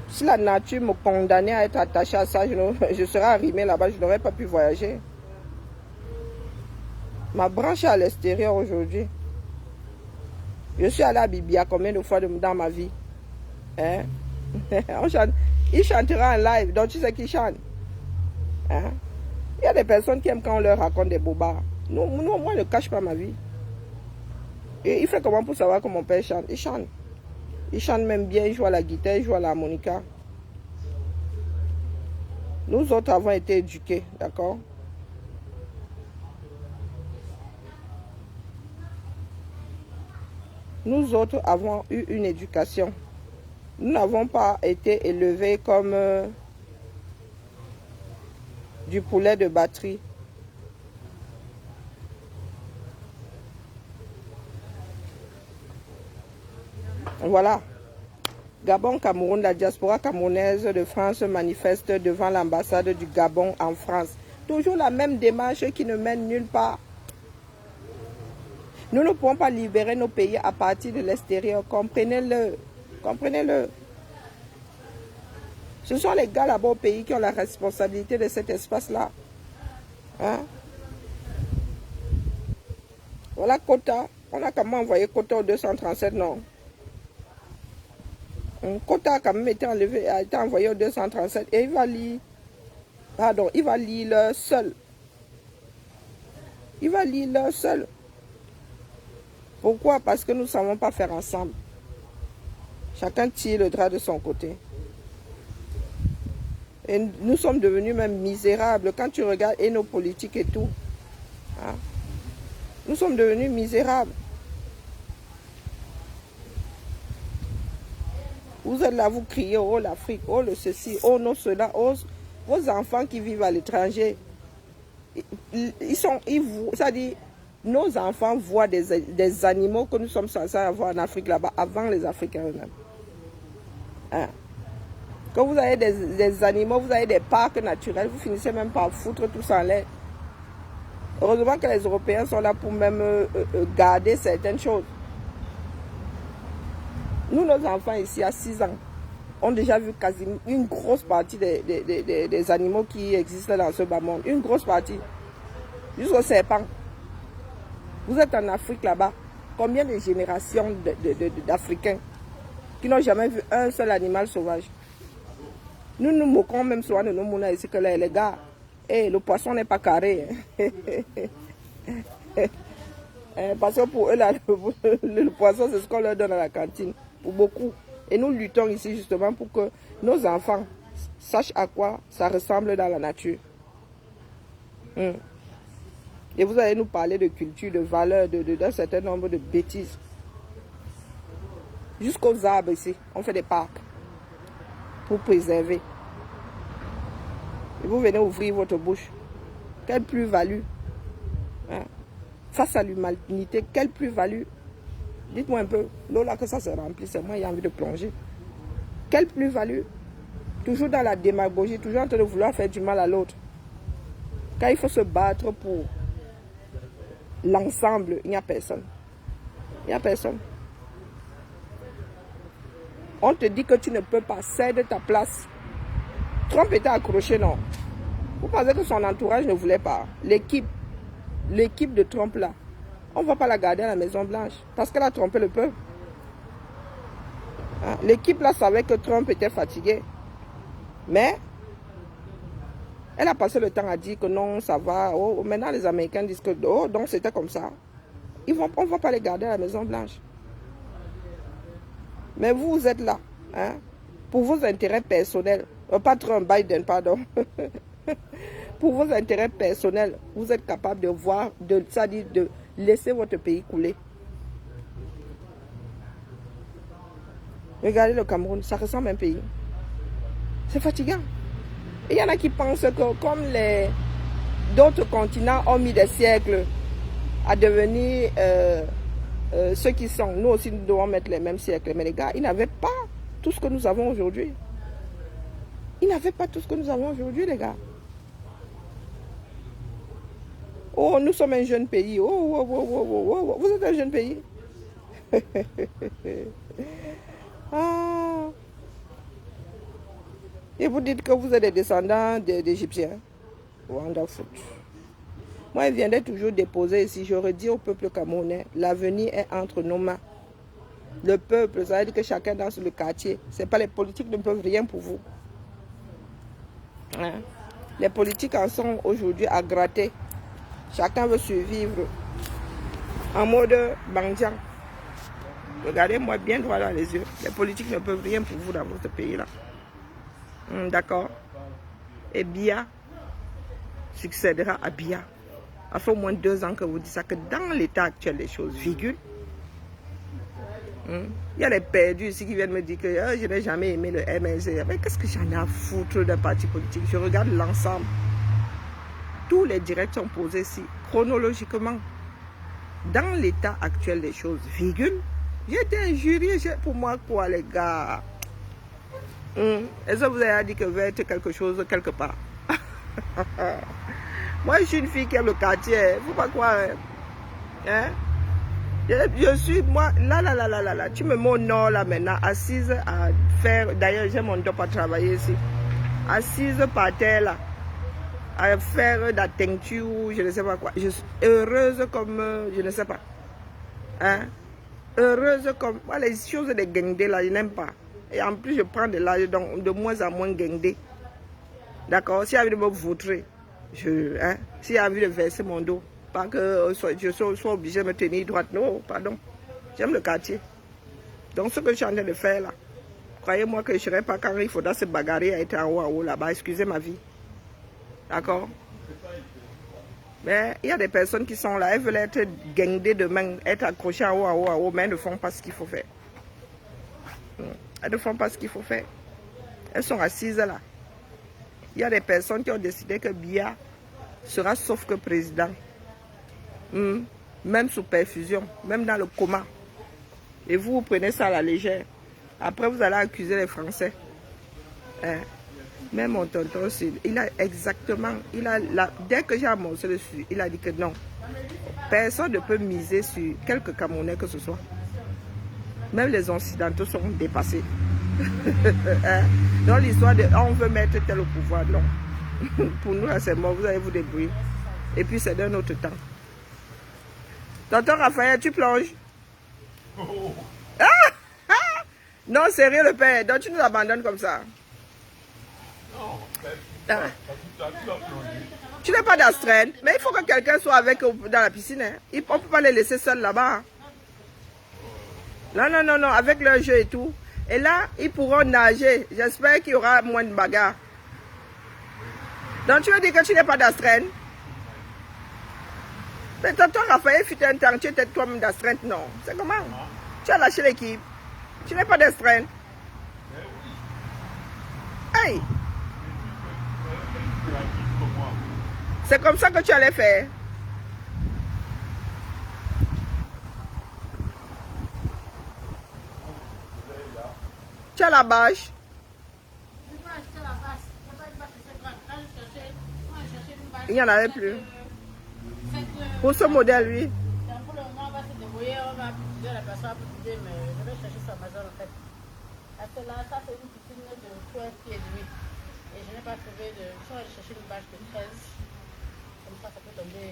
S1: Si la nature me condamnait à être attaché à ça, je serais arrimé là-bas, je n'aurais pas pu voyager. Ma branche est à l'extérieur aujourd'hui. Je suis allé à Bibia combien de fois dans ma vie? Hein? Il chantera en live, donc tu sais qui chante. Hein? Il y a des personnes qui aiment quand on leur raconte des bobards. Moi, je ne cache pas ma vie. Et il fait comment pour savoir que mon père chante? Il chante. Il chante même bien, il joue à la guitare, il joue à l'harmonica. Nous autres avons été éduqués, d'accord? Nous autres avons eu une éducation. Nous n'avons pas été élevés comme du poulet de batterie. Voilà. Gabon, Cameroun, la diaspora camerounaise de France manifeste devant l'ambassade du Gabon en France. Toujours la même démarche qui ne mène nulle part. Nous ne pouvons pas libérer nos pays à partir de l'extérieur. Comprenez-le. Comprenez-le. Ce sont les gars là-bas au pays qui ont la responsabilité de cet espace-là. Hein? Voilà Kota. On a quand même envoyé Kota au 237, non? Kota a quand même été enlevé, a été envoyé au 237 et il va lire. Pardon, il va lire seul. Il va lire seul. Pourquoi? Parce que nous ne savons pas faire ensemble. Chacun tire le drap de son côté. Et nous sommes devenus même misérables. Quand tu regardes et nos politiques et tout. Hein? Nous sommes devenus misérables. Vous êtes là, vous criez, oh l'Afrique, oh le ceci, oh non cela, oh vos enfants qui vivent à l'étranger. C'est-à-dire, nos enfants voient des animaux que nous sommes censés avoir en Afrique là-bas avant les Africains eux-mêmes. Hein? Quand vous avez des animaux, vous avez des parcs naturels, vous finissez même par foutre tout ça en l'air. Heureusement que les Européens sont là pour même garder certaines choses. Nous, nos enfants ici, à 6 ans, ont déjà vu quasiment une grosse partie des animaux qui existent dans ce bas monde. Une grosse partie. Jusqu'aux serpents. Vous êtes en Afrique là-bas. Combien de générations d'Africains qui n'ont jamais vu un seul animal sauvage? Nous nous moquons même souvent de nos mounas ici que les gars, le poisson n'est pas carré. Parce que pour eux, là, le poisson, c'est ce qu'on leur donne à la cantine. Pour beaucoup. Et nous luttons ici justement pour que nos enfants sachent à quoi ça ressemble dans la nature. Et vous allez nous parler de culture, de valeur, d'un certain nombre de bêtises. Jusqu'aux arbres ici, on fait des parcs pour préserver. Et vous venez ouvrir votre bouche. Quelle plus-value, hein? Face à l'humanité, quelle plus-value? Dites-moi un peu, l'eau là que ça se remplit, c'est moi qui ai envie de plonger. Quelle plus-value? Toujours dans la démagogie, toujours en train de vouloir faire du mal à l'autre. Quand il faut se battre pour l'ensemble, il n'y a personne. Il n'y a personne. On te dit que tu ne peux pas céder ta place. Trump était accroché, non? Vous pensez que son entourage ne voulait pas? L'équipe de Trump là, on ne va pas la garder à la Maison Blanche parce qu'elle a trompé le peuple. Hein? L'équipe là savait que Trump était fatigué. Mais elle a passé le temps à dire que non, ça va. Oh, maintenant les Américains disent que oh, donc c'était comme ça. On ne va pas les garder à la Maison Blanche. Mais vous êtes là, hein, pour vos intérêts personnels. Pas Trump, Biden, pardon. Pour vos intérêts personnels, vous êtes capable de voir, c'est-à-dire de laisser votre pays couler. Regardez le Cameroun, ça ressemble à un pays. C'est fatigant. Et il y en a qui pensent que comme d'autres continents ont mis des siècles à devenir ceux qui sont, nous aussi nous devons mettre les mêmes siècles. Mais les gars, ils n'avaient pas tout ce que nous avons aujourd'hui. Ils n'avaient pas tout ce que nous avons aujourd'hui, les gars. Oh, nous sommes un jeune pays. Oh, oh, oh, oh, oh, oh. Vous êtes un jeune pays. Ah. Et vous dites que vous êtes des descendants d'Égyptiens. Wonderful. Moi, je viendrais toujours déposer ici. J'aurais dit au peuple camerounais, l'avenir est entre nos mains. Le peuple, ça veut dire que chacun dans le quartier. Ce n'est pas les politiques ne peuvent rien pour vous. Hein? Les politiques en sont aujourd'hui à gratter. Chacun veut survivre en mode bandit. Regardez-moi bien droit dans les yeux. Les politiques ne peuvent rien pour vous dans votre pays-là. D'accord? Et Biya succédera à Biya. Ça fait au moins 2 ans que vous dites ça, que dans l'état actuel des choses, virgule. Il y a les perdus ici qui viennent me dire que je n'ai jamais aimé le MLC. Mais qu'est-ce que j'en ai à foutre d'un parti politique? Je regarde l'ensemble. Tous les directs sont posés ici, chronologiquement. Dans l'état actuel des choses, virgule. J'étais injurié pour moi, quoi, les gars? Est-ce que vous avez dit que vous êtes quelque chose quelque part? Moi, je suis une fille qui aime le quartier. Il ne faut pas croire. Hein? Je suis, moi, là. Tu me mets au nord, là, maintenant, assise à faire. D'ailleurs, j'ai mon dos à travailler ici. Assise par terre, là. À faire de la teinture, je ne sais pas quoi. Je suis heureuse comme, je ne sais pas. Hein? Heureuse comme, moi, les choses de guindé, là, je n'aime pas. Et en plus, je prends de l'âge, donc de moins en moins guindé. D'accord? S'il y a envie de me vautrer, hein? S'il y a envie de verser mon dos, pas que je sois obligé de me tenir droite. Non, pardon. J'aime le quartier. Donc, ce que je suis en train de faire, là, croyez-moi que je ne serai pas quand il faudra se bagarrer à être en haut là-bas. Excusez ma vie. D'accord? Mais il y a des personnes qui sont là, elles veulent être guindées demain, être accrochées en haut, mais elles ne font pas ce qu'il faut faire. Elles ne font pas ce qu'il faut faire. Elles sont assises là. Il y a des personnes qui ont décidé que Biya sera sauf que président. Même sous perfusion, même dans le coma. Et vous prenez ça à la légère. Après, vous allez accuser les Français. Hein? Même mon tonton, il a exactement, dès que j'ai amorcé le sujet, il a dit que non. Personne ne peut miser sur quelques Camerounais que ce soit. Même les Occidentaux sont dépassés. Hein? Dans l'histoire de on veut mettre tel au pouvoir, non. Pour nous, là, c'est mort, vous allez vous débrouiller. Et puis, c'est d'un autre temps. Tonton Raphaël, tu plonges? Ah! Non, sérieux, le père. Donc, tu nous abandonnes comme ça? Non, tu n'as pas d'astreinte, mais il faut que quelqu'un soit avec dans la piscine. Hein. On ne peut pas les laisser seuls là-bas. Non, avec leur jeu et tout. Et là, ils pourront nager. J'espère qu'il y aura moins de bagarres. Donc tu veux dire que tu n'as pas d'astreinte? Mais tonton Raphaël fut un temps, tu étais toi-même d'astreinte, non? C'est comment? Tu as lâché l'équipe. Tu n'es pas d'astreinte. Hey! C'est comme ça que tu allais faire. Tu as la bâche. Il n'y en avait plus. Pour ce modèle, oui.
S2: Pour le moment, on va se débrouiller, on va utiliser la personne pour utiliser, mais je vais chercher sur Amazon en fait. Parce que là, ça c'est une piscine de 12 pieds et demi. Et je n'ai pas trouvé de. Je vais aller chercher une bâche de 13. Comme ça peut tomber.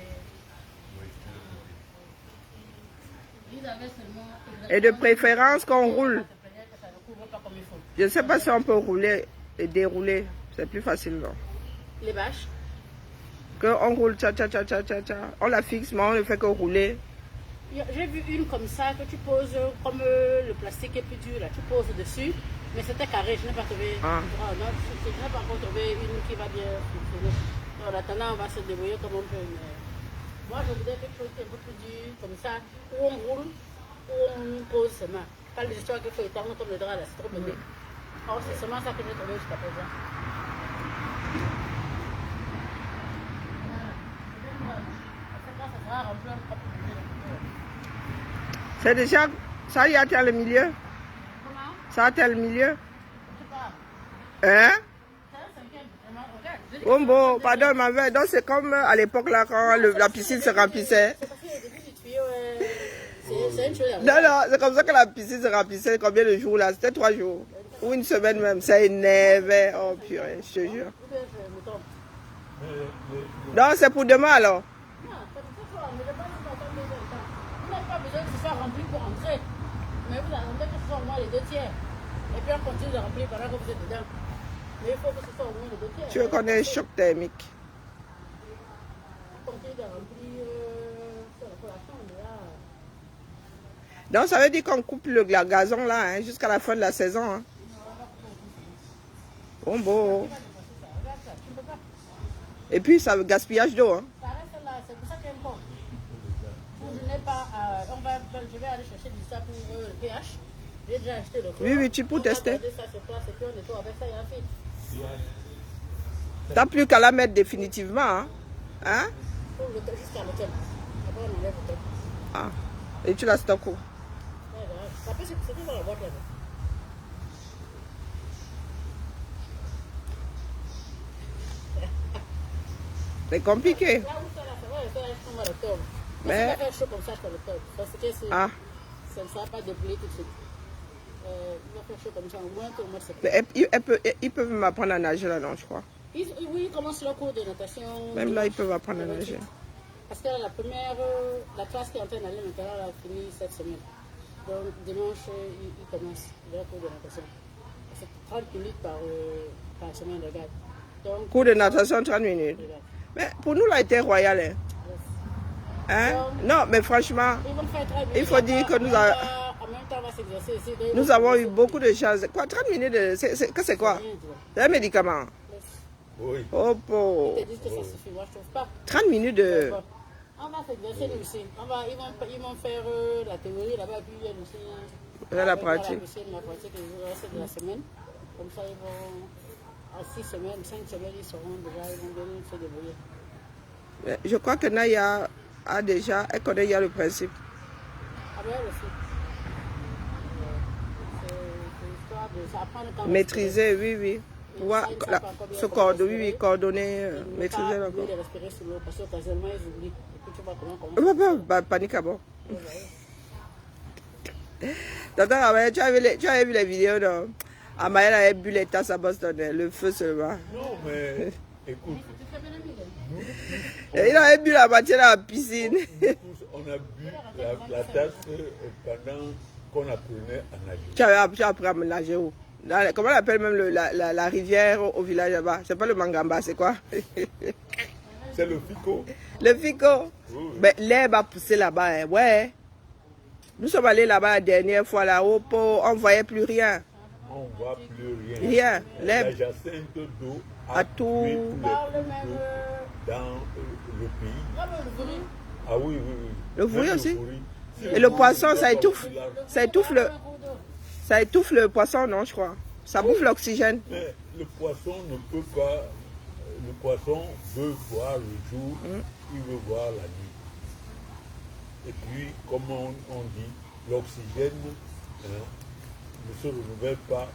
S2: Ils avaient seulement.
S1: Et de préférence qu'on roule.
S2: Ça ne couvre pas comme il faut.
S1: Je ne sais pas si on peut rouler et dérouler. C'est plus facile, non?
S2: Les bâches.
S1: Qu'on roule, tcha, tcha, tcha, tcha, tcha, tcha. On la fixe, mais on ne fait que rouler.
S2: J'ai vu une comme ça que tu poses comme le plastique est plus dur là, tu poses dessus, mais c'était carré, je n'ai pas trouvé.
S1: Ah.
S2: Non, je n'ai pas encore trouvé une qui va bien fonctionner. En attendant, on va se débrouiller comme on peut. Mais moi, je voudrais quelque chose qui est un peu plus dur, comme ça, où on roule, où on pose seulement. Pas les histoires qu'il faut étendre comme le drap là, c'est trop bébé. Or, c'est seulement ça que j'ai trouvé jusqu'à présent. Ça sera rempli un peu.
S1: C'est déjà... Ça y a atteint le milieu?
S2: Comment?
S1: Ça a atteint le milieu?
S2: Je sais pas.
S1: Hein?
S2: C'est un cinquième, vraiment, regarde.
S1: Oh bon, pardon, ma veille. Donc c'est comme à l'époque là, quand la piscine se remplissait.
S2: C'est parce que le début du tuyau, c'est une chose.
S1: Non, non, c'est comme ça que la piscine se remplissait. Combien de jours là? C'était 3 jours. Ou une semaine même. Ça énervait. Oh purée, je te jure. Non, c'est pour demain alors.
S2: Non, c'est pour ce soir, mais je pense que ça attend 2 heures de temps. Vous n'avez pas besoin que ce soit rempli pour entrer. Mais vous attendez que ce soit au moins les 2 tiers. Et puis on continue de remplir pendant que vous êtes dedans. Mais il faut que ce soit au moins les 2 tiers.
S1: Tu veux qu'on ait un choc thermique?
S2: On continue de remplir pour la chambre là.
S1: Donc ça veut dire qu'on coupe le gazon là hein, jusqu'à la fin de la saison. Hein. Bon, bon. Et puis ça gaspillage d'eau. Hein.
S2: Ça reste là, c'est pour ça qu'il y a une pompe. Je n'ai pas, je vais aller chercher du ça pour le pH. J'ai déjà acheté le chlore.
S1: Oui, oui, tu peux tester.
S2: Ça sur place et puis on nettoie avec ça, il y a un fil.
S1: T'as plus qu'à la mettre définitivement. Hein? Hein?
S2: Jusqu'à l'hôtel. Après on enlève l'hôtel.
S1: Ah. Et tu la stockes où?
S2: Ça peut se trouver dans la boîte là-bas.
S1: C'est compliqué.
S2: Là où ça là, ça va le faire jusqu'au mois d'octobre.
S1: Mais...
S2: Ça va faire chaud comme ça jusqu'à l'octobre. Parce que ça ne sera pas débrouillé tout de suite. Il va faire chaud comme ça au moins tout le mois de septembre.
S1: Mais ils peuvent m'apprendre à nager là, non, je crois.
S2: Oui, ils commencent leur cours de natation.
S1: Même là, ils peuvent apprendre à nager.
S2: Parce que la classe qui est en train d'aller maintenant, elle a fini cette semaine. Donc dimanche, ils commencent leur cours de natation. C'est 30 minutes par semaine, regarde. Donc,
S1: Cours de natation, 30 minutes.
S2: regarde.
S1: Mais pour nous, là, était royal. Hein? Hein? Non, mais franchement,
S2: Ils vont faire 30 minutes.
S1: il faut dire que
S2: En même temps, on va s'exercer ici.
S1: nous avons eu beaucoup de chance. Quoi, 30 minutes, c'est quoi? C'est un médicament.
S3: Oui.
S1: Oh, pauvre.
S2: Ils te disent que ça suffit, moi je trouve pas.
S1: 30 minutes de...
S2: Bon. On va s'exercer nous aussi. Ils vont faire la théorie là-bas, puis il y a aussi
S1: la pratique.
S2: La pratique le reste de la semaine. Comme ça, ils vont, à 6 semaines, 5 semaines, ils seront déjà, ils vont venir se débrouiller.
S1: Je crois que Naya a déjà, elle connaît déjà le principe.
S2: Ah ben, elle aussi. C'est histoire de ça prend le temps.
S1: Maîtriser, oui, oui. Pouvoir se coordonner, oui, coordonner, maîtriser
S2: le
S1: encore.
S2: de respirer sous l'eau, parce qu'occasionnellement, ils oublient. Et puis tu vois comment
S1: Panique à bord. Tonton, tu avais vu les vidéos, non? Amaël avait bu les tasses à Boston, le feu seulement.
S3: Non, mais écoute,
S1: Il avait bu la moitié dans la piscine.
S3: on a bu la tasse pendant qu'on apprenait à nager.
S1: Tu as appris à me nager où? Comment on appelle même la rivière au village là-bas? C'est pas le Mangamba, c'est quoi?
S3: C'est le fico.
S1: Le fico.
S3: Oui.
S1: Ben, l'herbe a poussé là-bas, hein. Ouais. Nous sommes allés là-bas la dernière fois là-haut, on ne voyait plus rien.
S3: On ne voit plus rien.
S1: Rien.
S3: La
S1: L'herbe
S3: jacinthe d'eau
S1: a
S3: a
S1: tout-
S3: tué tous les ficots dans le pays. Ah oui, oui, oui.
S1: Le vouri
S3: Même
S1: aussi.
S3: vouri. Si
S1: Et le
S3: vouri
S1: poisson,
S3: n'est
S1: ça
S3: pas
S1: étouffe.
S3: aussi large,
S1: Ça étouffe le poisson, non, je crois. Ça bouffe l'oxygène.
S3: mais le poisson ne peut pas. Le poisson veut voir le jour, il veut voir la nuit. Et puis, comme on dit, l'oxygène ne se renouvelle pas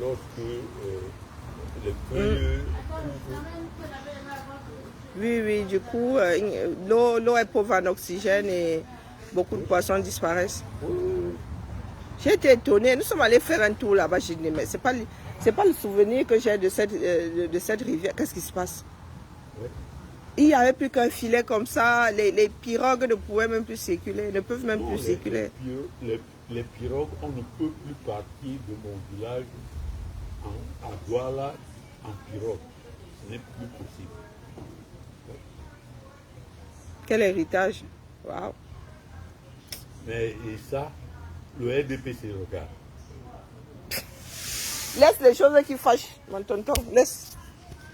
S3: lorsque les feuilles couvrent.
S1: Oui, oui, du coup, l'eau est pauvre en oxygène et beaucoup de poissons disparaissent. J'ai été étonnée. Nous sommes allés faire un tour là-bas. J'ai dit, mais c'est pas le souvenir que j'ai de cette rivière. Qu'est-ce qui se passe?
S3: Ouais.
S1: Il n'y avait plus qu'un filet comme ça. Les pirogues ne pouvaient même plus circuler, ne peuvent même plus circuler.
S3: Les pirogues, on ne peut plus partir de mon village à Douala en pirogue. Ce n'est plus possible.
S1: Quel héritage. Waouh.
S3: Mais et ça, le RDP se regarde.
S1: Laisse les choses qui fâchent, mon tonton. Laisse.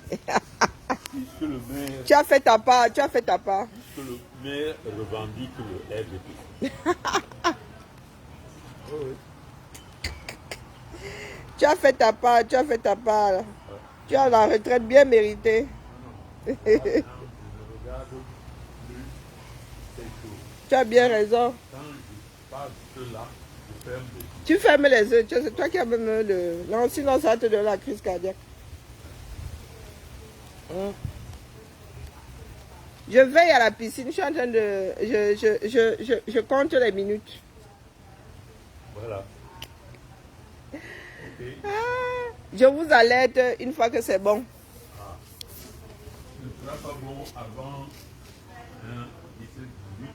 S3: Puisque le maire,
S1: Tu as fait ta part, tu as fait ta part.
S3: puisque le maire revendique le RDP. Oh oui.
S1: Tu as fait ta part, tu as fait ta part. Tu as la retraite bien méritée.
S3: Je regarde plus ces choses.
S1: Tu as bien raison.
S3: Quand je parle de cela, je ferme les yeux.
S1: Tu fermes les yeux, c'est toi qui as même le... Non, sinon ça te donne la crise cardiaque. Je veille à la piscine, je suis en train de... Je compte les minutes.
S3: Voilà. Ok.
S1: Je vous alerte une fois que c'est bon.
S3: Ce ne sera pas bon avant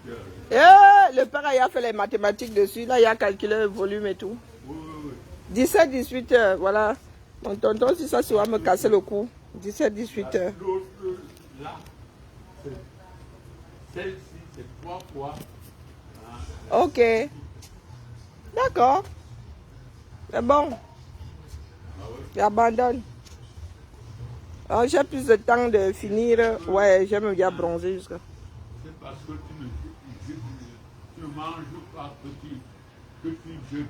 S3: 17-18 heures.
S1: Le père a fait les mathématiques dessus, là il a calculé le volume et tout.
S3: Oui, oui, oui.
S1: 17-18 heures, voilà. Mon tonton, si ça va me casser le cou. 17-18 heures.
S3: L'autre, là, celle-ci, c'est 3 fois.
S1: Ok. D'accord. C'est bon. J'abandonne. Alors, j'ai plus de temps de finir. Ouais, j'aime bien bronzer jusqu'à.
S3: C'est parce que tu ne manges pas petit, que tu jeûnes.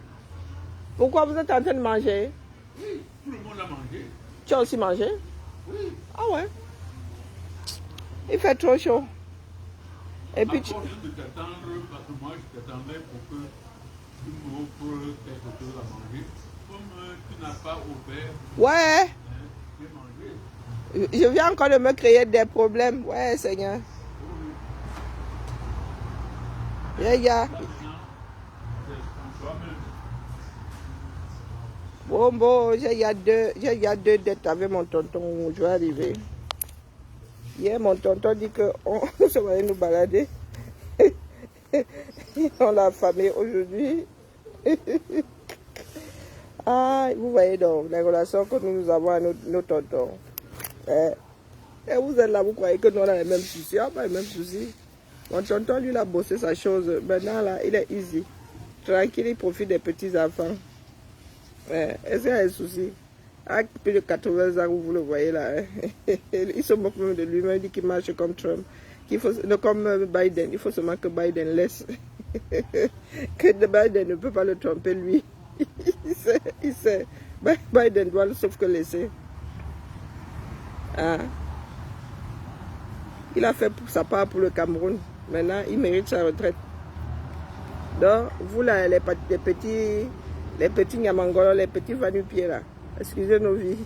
S1: Pourquoi vous êtes en train de manger?
S3: Oui, tout le monde a mangé.
S1: Tu as aussi mangé?
S3: Oui.
S1: Ah ouais. Il fait trop chaud. Et puis tu...
S3: À force de t'attendre, parce que moi je t'attendais pour que tu m'offres quelque chose à manger. Comme tu n'as pas ouvert,
S1: Ouais.
S3: tu peux manger.
S1: Je viens encore de me créer des problèmes. Ouais, Seigneur. Yeah.
S3: Maintenant, c'est toi-même.
S1: Bon, il y a deux dettes avec mon tonton. Je vais arriver. Hier, mon tonton dit que nous sommes allés nous balader. On l'a affamé aujourd'hui. Ah, vous voyez donc les relations que nous avons avec nos tontons. Et vous êtes là, vous croyez que nous on a les mêmes soucis? Ah, pas les mêmes soucis. Mon tonton, lui, il a bossé sa chose. Maintenant, là, il est easy. Tranquille, il profite des petits-enfants. Est-ce qu'il y a des soucis? À plus de 80 ans, vous le voyez là. Il se moque même de lui-même, il dit qu'il marche comme Trump. Comme Biden. Il faut seulement que Biden laisse. Que Biden ne peut pas le tromper, lui. Il sait. Biden doit le sauf que laisser. Ah. Il a fait pour sa part pour le Cameroun. Maintenant, il mérite sa retraite. Donc, vous là, les petits Niamangolos, les petits Vanupiers là, excusez nos vies,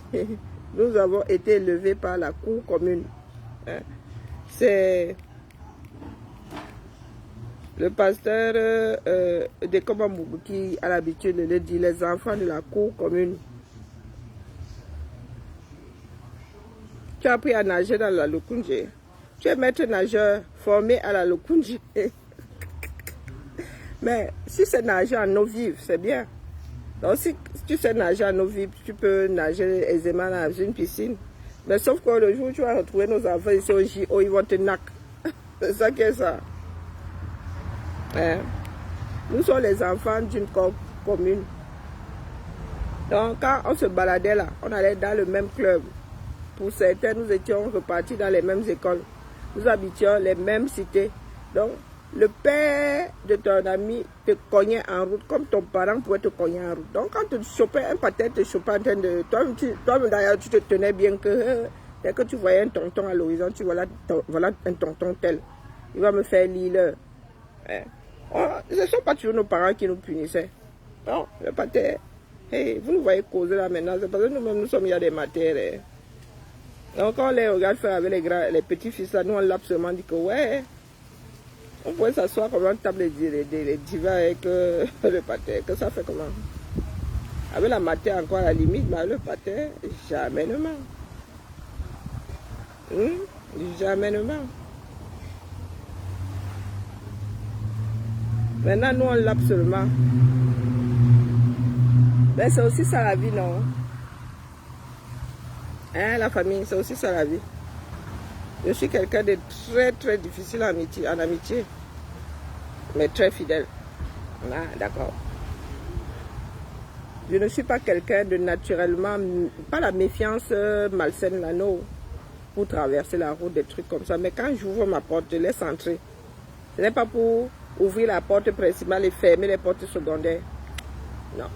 S1: nous avons été élevés par la cour commune. C'est le pasteur de Komambougou qui a l'habitude de le dire, les enfants de la cour commune. Tu as appris à nager dans la Lukunje. Tu es maître nageur formé à la Lukunje. Mais si c'est nager en eau vive, c'est bien. Donc si tu sais nager en eau vive, tu peux nager aisément dans une piscine. Mais sauf que le jour où tu vas retrouver nos enfants ici au JO, ils vont te nac. C'est ça qui est ça. Nous sommes les enfants d'une commune. Donc quand on se baladait là, on allait dans le même club. Pour certains, nous étions repartis dans les mêmes écoles. Nous habitions les mêmes cités. Donc, le père de ton ami te cognait en route comme ton parent pouvait te cogner en route. Donc, quand tu chopais un patin, te chopais en train de... Toi-même, d'ailleurs, tu te tenais bien que... dès que tu voyais un tonton à l'horizon, tu vois là, voilà un tonton tel. Il va me faire l'île. Hein? Oh, ce ne sont pas toujours nos parents qui nous punissaient. Non, le patin... Hey, vous nous voyez causer là maintenant, c'est parce que nous-mêmes, nous sommes, il y a des matières. Hein. Donc, quand on les regarde faire avec les petits-fils là, nous, on l'a seulement dit que ouais... On pourrait s'asseoir comme une table des divas avec le patin. Que ça fait comment? Avec la matière encore à la limite, mais le patin, jamais ne ment. Jamais ne ment. Maintenant, nous, on lappe seulement. Mais c'est aussi ça la vie, non? Hein, la famille, c'est aussi ça la vie. Je suis quelqu'un de très, très difficile en amitié. Mais très fidèle. Ah, d'accord. Je ne suis pas quelqu'un de naturellement, pas la méfiance malsaine là, non, pour traverser la route, des trucs comme ça. Mais quand j'ouvre ma porte, je laisse entrer. Ce n'est pas pour ouvrir la porte principale et fermer les portes secondaires. Non.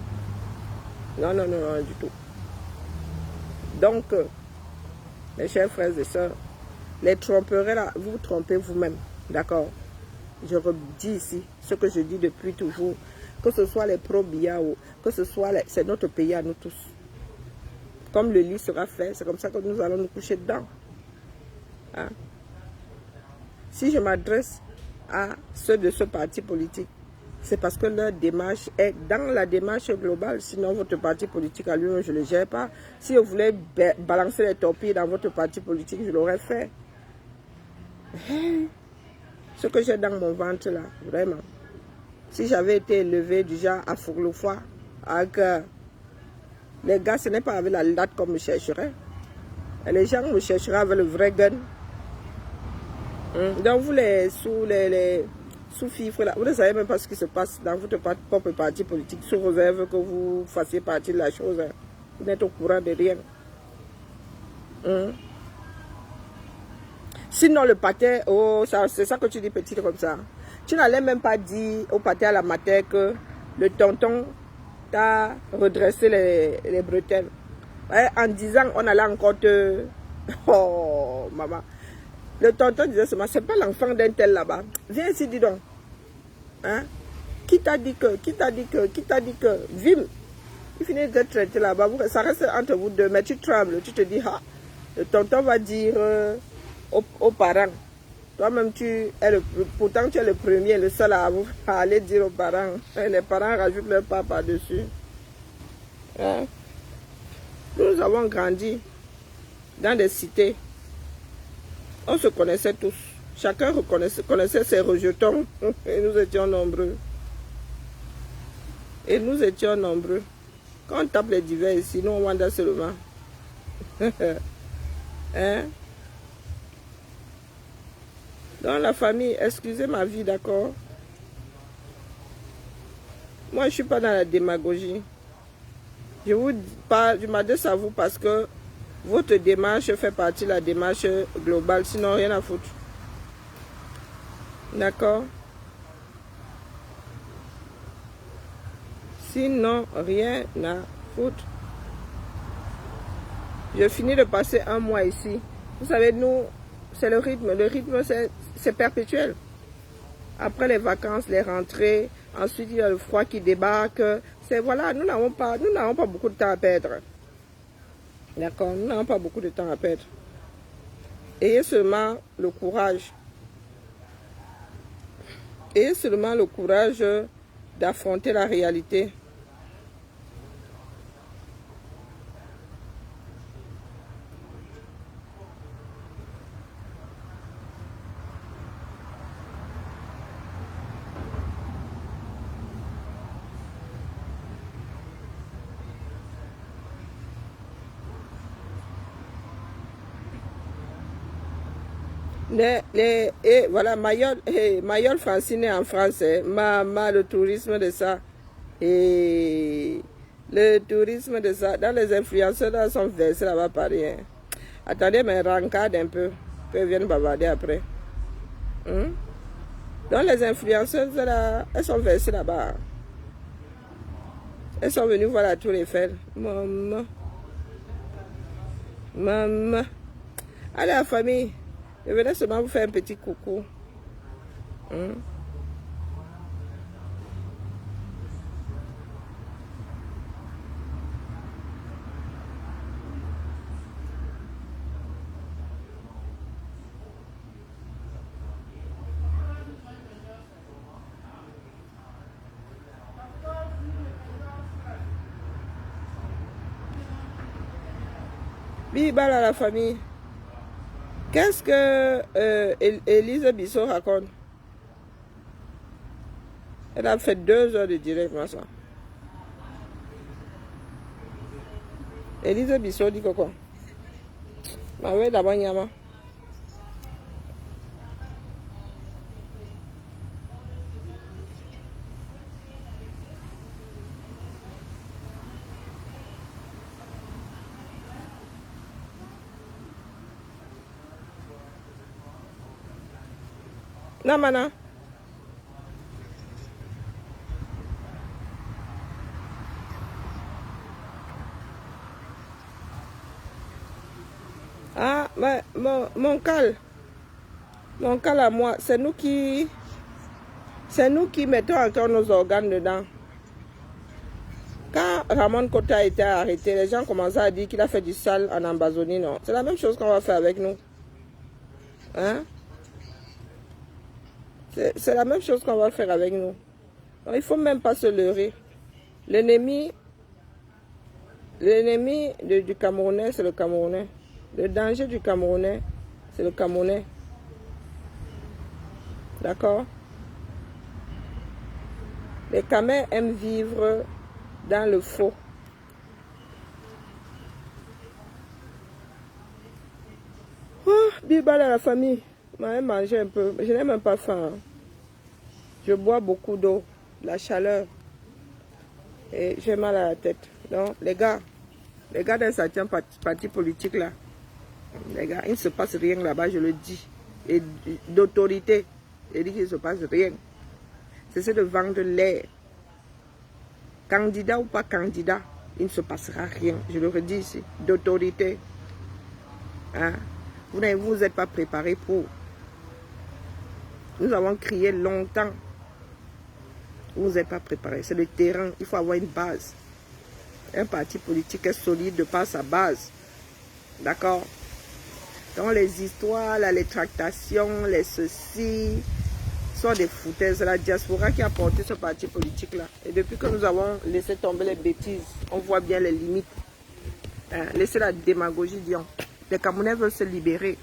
S1: Non, non, non, non, du tout. Donc, mes chers frères et sœurs, les tromperies là, vous vous trompez vous-même. D'accord? Je redis ici ce que je dis depuis toujours, que ce soit les pro-Biya ou que ce soit, c'est notre pays à nous tous. Comme le lit sera fait, c'est comme ça que nous allons nous coucher dedans. Hein? Si je m'adresse à ceux de ce parti politique, c'est parce que leur démarche est dans la démarche globale. Sinon, votre parti politique à lui, je ne le gère pas. Si je voulais balancer les torpilles dans votre parti politique, je l'aurais fait. Ce que j'ai dans mon ventre là, vraiment. Si j'avais été élevé du genre à Fourloufois, avec les gars, ce n'est pas avec la latte qu'on me chercherait. Et les gens me chercheraient avec le vrai gun. Donc vous les sous-fifres là, vous ne savez même pas ce qui se passe dans votre propre parti politique, sous réserve que vous fassiez partie de la chose. Hein. Vous n'êtes au courant de rien. Sinon, le patin, oh, c'est ça que tu dis petit comme ça. Tu n'allais même pas dire au patin à la matin que le tonton t'a redressé les bretelles. Ouais, en disant, on allait encore te... Oh, maman. Le tonton disait seulement, c'est pas l'enfant d'un tel là-bas. Viens ici, dis donc. Hein? Qui t'a dit que? Vim. Il finit de te traiter là-bas. Ça reste entre vous deux, mais tu trembles. Tu te dis, ah, le tonton va dire... aux parents. Toi-même, pourtant tu es le premier, le seul à aller dire aux parents. Et les parents rajoutent leur pas par-dessus. Hein? Nous avons grandi dans des cités. On se connaissait tous. Chacun connaissait ses rejetons. Et nous étions nombreux. Quand on tape les divers ici, nous on wanda seulement. Hein? Dans la famille, excusez ma vie, d'accord? Moi, je ne suis pas dans la démagogie. Je m'adresse à vous parce que votre démarche fait partie de la démarche globale, sinon rien à foutre. D'accord? Sinon rien à foutre. Je finis de passer un mois ici. Vous savez, nous, c'est le rythme. Le rythme, c'est perpétuel. Après les vacances, les rentrées, ensuite il y a le froid qui débarque. Voilà, nous n'avons pas beaucoup de temps à perdre. D'accord, nous n'avons pas beaucoup de temps à perdre. Ayez seulement le courage. Ayez seulement le courage d'affronter la réalité. Et voilà, Mayol Francine en France, le tourisme de ça. Et le tourisme de ça, dans les influenceurs là, sont versés là-bas par rien. Attendez, mais rencade un peu, qu'ils viennent bavarder après. Donc les influenceuses, là, elles sont versées là-bas. Elles sont venues voir la tour Eiffel. Maman. Maman. Allez la famille. Je venais seulement vous faire un petit coucou. Bibal à la famille. Qu'est-ce que Élise Bissot raconte? Elle a fait 2 heures de direct, moi, ça. Élise Bissot dit quoi? Ma ouais, d'abord, Nyama. Non, mana. Ah, mais mon cal à moi, c'est nous qui mettons encore nos organes dedans. Quand Ramon Kota a été arrêté, les gens commençaient à dire qu'il a fait du sale en Amazonie, non? C'est la même chose qu'on va faire avec nous. Hein? C'est la même chose qu'on va faire avec nous. Donc, il ne faut même pas se leurrer. L'ennemi du Camerounais, c'est le Camerounais. Le danger du Camerounais, c'est le Camerounais. D'accord? Les Camers aiment vivre dans le faux. Oh, bibal à la famille. Je vais manger un peu. Je n'ai même pas faim. Je bois beaucoup d'eau. La chaleur. Et j'ai mal à la tête. Donc, les gars d'un certain parti politique là, les gars, il ne se passe rien là-bas, je le dis. Et d'autorité, je dis qu'il ne se passe rien. C'est de vendre l'air. Candidat ou pas candidat, il ne se passera rien. Je le redis ici. D'autorité. Hein? Vous ne vous êtes pas préparé pour. Nous avons crié longtemps. Vous n'êtes pas préparé. C'est le terrain. Il faut avoir une base. Un parti politique est solide de par sa base. D'accord? Dans les histoires, les tractations, les ceci, sont des foutaises. C'est la diaspora qui a porté ce parti politique-là. Et depuis que nous avons laissé tomber les bêtises, on voit bien les limites. Hein? Laissez la démagogie, disons. Les Camerounais veulent se libérer.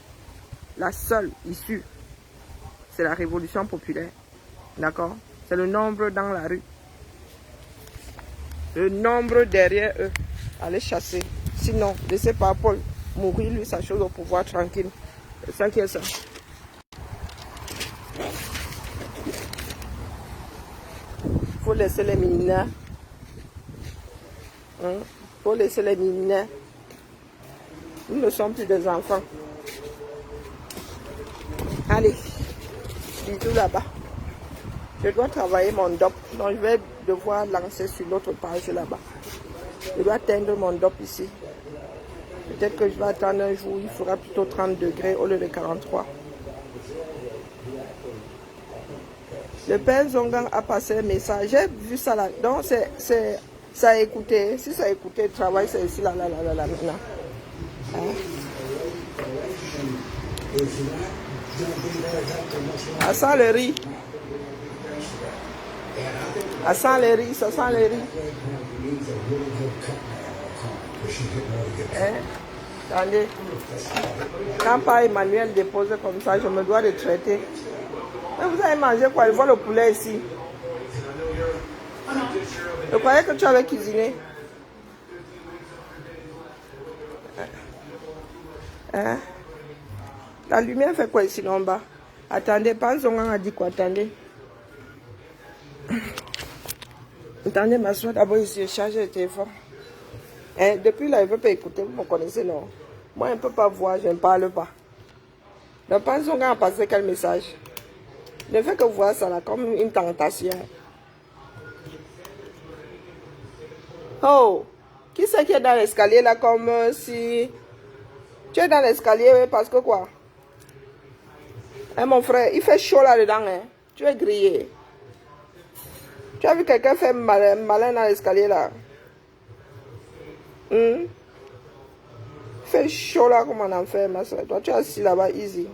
S1: La seule issue, c'est la révolution populaire. D'accord? C'est le nombre dans la rue. Le nombre derrière eux. Allez chasser. Sinon, laissez pas Paul mourir, lui, sa chose au pouvoir tranquille. C'est ça qui est ça. Il faut laisser les mineurs. Il faut laisser les mineurs. Nous ne sommes plus des enfants. Allez, bisous là-bas. Je dois travailler mon DOP. Donc je vais devoir lancer sur l'autre page là-bas. Je dois atteindre mon DOP ici. Peut-être que je vais attendre un jour, il fera plutôt 30 degrés au lieu de 43. Le père Zongang a passé un message. J'ai vu ça là. Donc ça a écouté. Si ça a écouté, le travail c'est ici là maintenant. Hein? Ça sent le riz. Ça sent le riz, ça sent le riz. Hein? Attendez. Quand pas Emmanuel dépose comme ça, je me dois de traiter. Mais vous avez mangé quoi? Je vois le poulet ici. Je croyais que tu avais cuisiné. Hein? La lumière fait quoi ici en bas? Attendez, Panzongan a dit quoi? Attendez. Attendez, ma soeur, d'abord ici, je charge le téléphone. Hein? Depuis là, je ne veux pas écouter, vous me connaissez, non? Moi, je ne peux pas voir, je ne parle pas. Le Panzongan a passé quel message? Ne fais que voir ça là comme une tentation. Oh, qui c'est qui est dans l'escalier là comme si... Tu es dans l'escalier parce que quoi? Hein, mon frère, il fait chaud là-dedans. Hein? Tu es grillé. Tu as vu quelqu'un faire malin dans l'escalier là? Il fait chaud là comme un enfer, ma soeur. Toi, tu es assis là-bas, easy.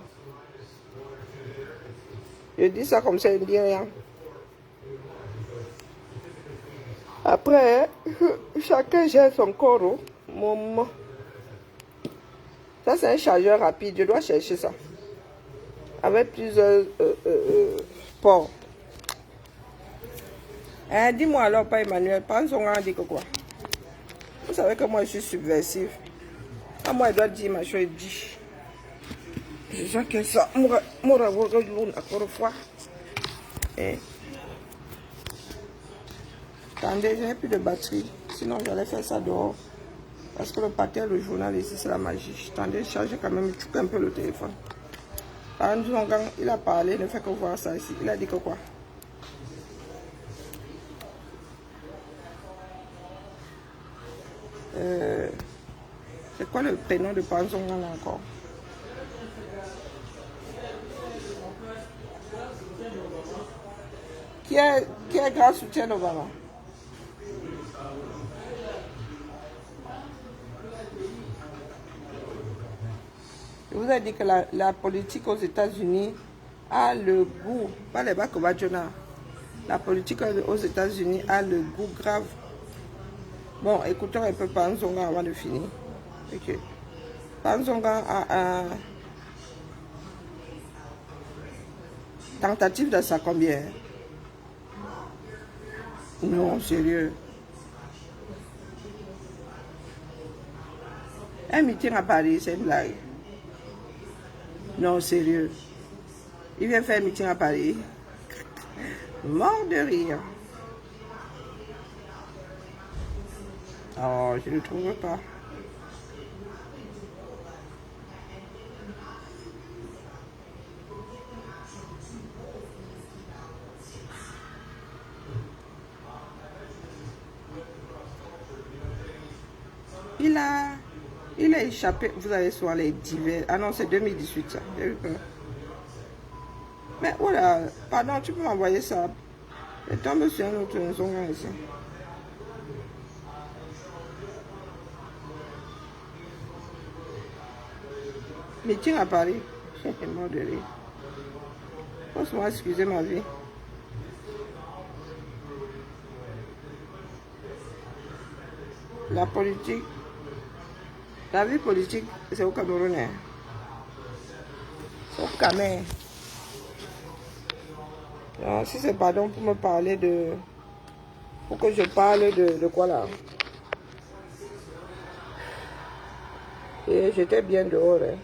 S1: Je dis ça comme ça, il ne dit rien. Après, chacun gère son corps. Oh. Mon... Ça, c'est un chargeur rapide. Je dois chercher ça. Avec plusieurs ports. Hein, dis-moi alors, pas Emmanuel. Pas son dit que quoi? Vous savez que moi, je suis subversif. Ah, moi, il doit dire ma chose, il dit. Je sais que ça. Moi, encore fois. Attendez, je n'ai plus de batterie. Sinon, j'allais faire ça dehors. Parce que le paquet, le journal ici, c'est la magie. Attendez, je charge quand même un peu le téléphone. Par exemple, quand il a parlé, ne fait que voir ça ici. Il a dit que quoi? C'est quoi le prénom de Panzonga là encore? Qui est grand soutien d'Obama? Je vous ai dit que la politique aux États-Unis a le goût, pas les Bakobadjona, la politique aux États-Unis a le goût grave. Bon, écoutons un peu Panzonga avant de finir. Ok. Panzonga a un tentative de ça combien? Non, sérieux. Un meeting à Paris, c'est une blague. Non, sérieux. Il vient faire un meeting à Paris. Mort de rire. Oh, je ne le trouve pas. Il a échappé, vous allez sur les divers. Ah non, c'est 2018 ça. J'ai eu peur. Mais voilà, pardon, tu peux m'envoyer ça. Je tombe sur un autre maison ici. Meeting à Paris. J'ai mort de rire. Franchement, excusez ma vie. La politique. La vie politique, c'est au Cameroun. C'est au Cameroun. Si c'est pardon pour me parler de... Pour que je parle de quoi là? Et j'étais bien dehors. Hein.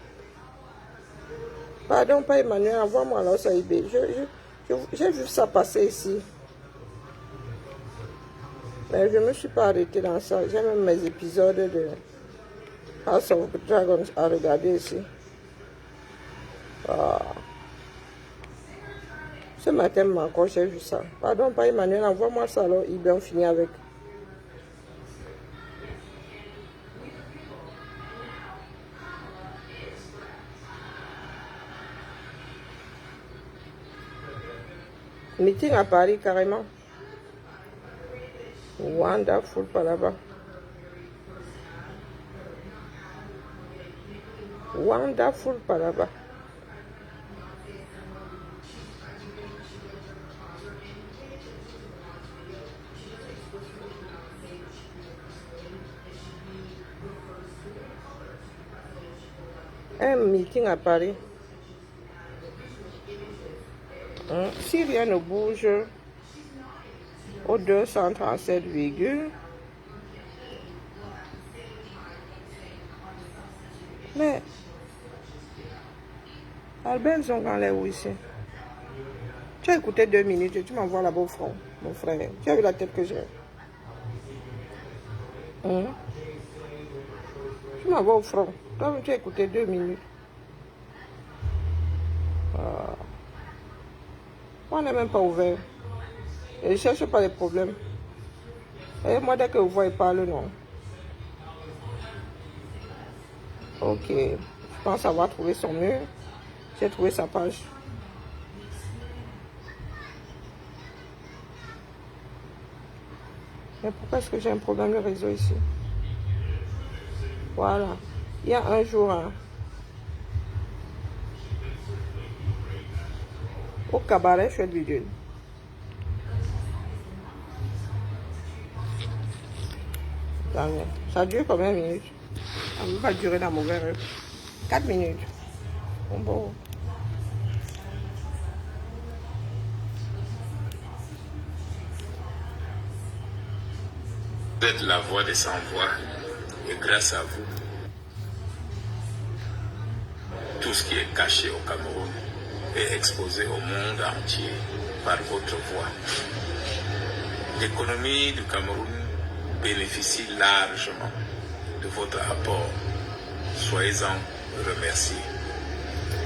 S1: Pardon, pas Emmanuel, envoie-moi alors ça eBay. J'ai vu ça passer ici. Mais je ne me suis pas arrêté dans ça. J'ai même mes épisodes de House of Dragons à regarder ici. Ah. Ce matin, encore, j'ai vu ça. Pardon, pas Emmanuel, envoie-moi ça alors. Il va finir avec. Meeting à Paris, carrément. Wonderful, par là-bas. Wonderful, par là-bas. Un meeting à Paris. Si rien ne bouge au 237, mais Albert Zongan est où ici? Tu as écouté 2 minutes et tu m'envoies là-bas au front, mon frère. Tu as vu la tête que j'ai? Tu m'envoies au front. Toi, tu as écouté 2 minutes. téléphone n'est même pas ouvert. Et je ne cherche pas les problèmes. Et moi, dès que vous voyez parler, non. Ok. Je pense avoir trouvé son mur. J'ai trouvé sa page. Mais pourquoi est-ce que j'ai un problème de réseau ici? Voilà. Il y a un jour, hein, au cabaret, je fais de vidéo. Ça dure combien de minutes? Ça ne va pas durer la mauvaise heure. 4 minutes. Bon.
S4: Vous êtes la voix des sans-voix et grâce à vous, tout ce qui est caché au Cameroun est exposé au monde entier par votre voix. L'économie du Cameroun bénéficie largement de votre apport. Soyez-en remerciés.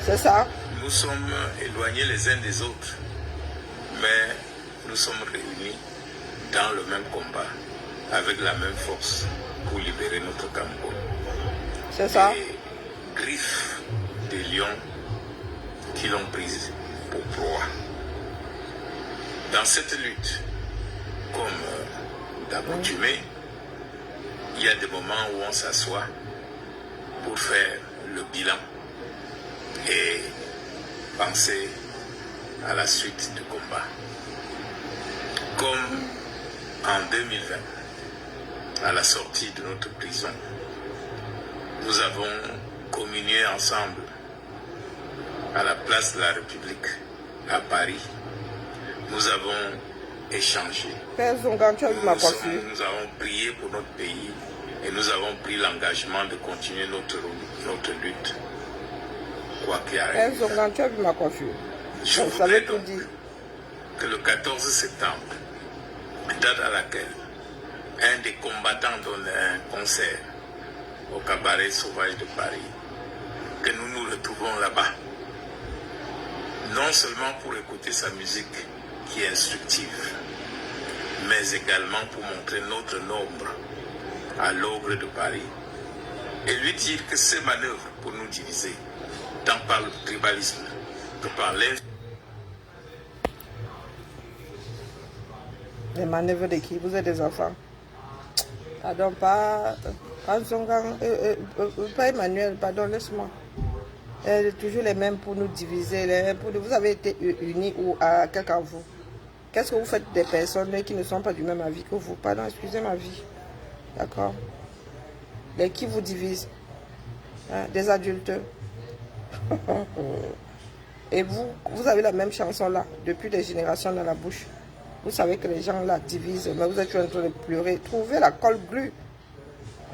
S1: C'est ça.
S4: Nous sommes éloignés les uns des autres, mais nous sommes réunis dans le même combat, avec la même force pour libérer notre Cameroun.
S1: C'est ça.
S4: Les griffes des lions qui l'ont prise pour proie. Dans cette lutte, comme d'accoutumé, il y a des moments où on s'assoit pour faire le bilan et penser à la suite du combat. Comme en 2020, à la sortie de notre prison, nous avons communié ensemble à la place de la République à Paris. Nous avons échangé.
S1: Nous
S4: avons prié pour notre pays et nous avons pris l'engagement de continuer notre lutte, quoi qu'il arrive. Je voudrais donc que le 14 septembre, date à laquelle un des combattants donne un concert au cabaret sauvage de Paris, que nous nous retrouvons là-bas, non seulement pour écouter sa musique qui est instructive, mais également pour montrer notre nombre à l'ogre de Paris et lui dire que ces manœuvres pour nous diviser, tant par le tribalisme que par
S1: les manœuvres de qui? Vous êtes des enfants. Pardon, pas Emmanuel, pardon, laisse-moi. Toujours les mêmes pour nous diviser. Vous avez été unis ou à quelqu'un vous? Qu'est-ce que vous faites des personnes qui ne sont pas du même avis que vous? Pardon, excusez ma vie. D'accord? Les qui vous divisent? Hein? Des adultes. Et vous avez la même chanson là, depuis des générations dans la bouche. Vous savez que les gens là divisent, mais vous êtes en train de pleurer. Trouvez la colle glue.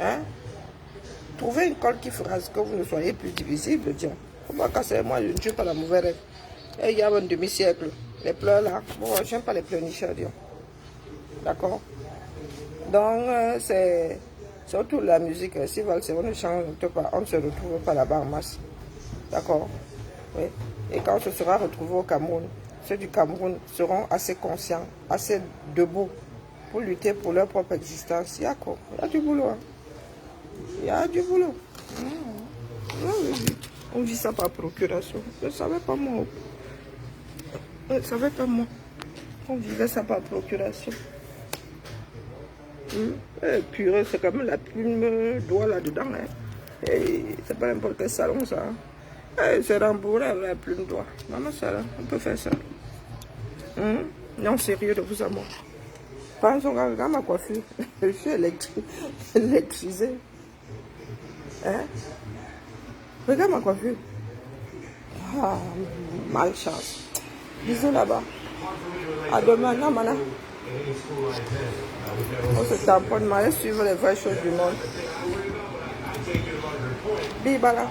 S1: Hein? Trouvez une colle qui fera que vous ne soyez plus divisible. Tiens. Comment casser? Moi, je ne suis pas la mauvaise rêve. Et il y a un demi-siècle. Les pleurs là. Bon, je n'aime pas les pleurnicheurs. D'accord? Donc, c'est surtout la musique. Si Valsero ne chante pas, on ne se retrouve pas là-bas en masse. D'accord? Oui. Et quand on se sera retrouvé au Cameroun, ceux du Cameroun seront assez conscients, assez debout pour lutter pour leur propre existence. Il y a quoi? Il y a du boulot. Hein? Il y a du boulot. Oui. On vit ça par procuration. Je ne savais pas moi. Je ne savais pas moi. On vivait ça par procuration. Purée, c'est quand même la plume doigt là-dedans. Hein? C'est pas n'importe quel salon ça. Hein? C'est rembourré avec la plume doigt. Maman, ça là, on peut faire ça. Non, sérieux de vous à moi. Par exemple, regarde ma coiffure. Je suis électrisée. Hein? Regarde ma coiffure. Ah, malchance. Bisous là-bas. À demain, non, mana. On se tamponne mal et suivre les vraies choses du monde. Bibala.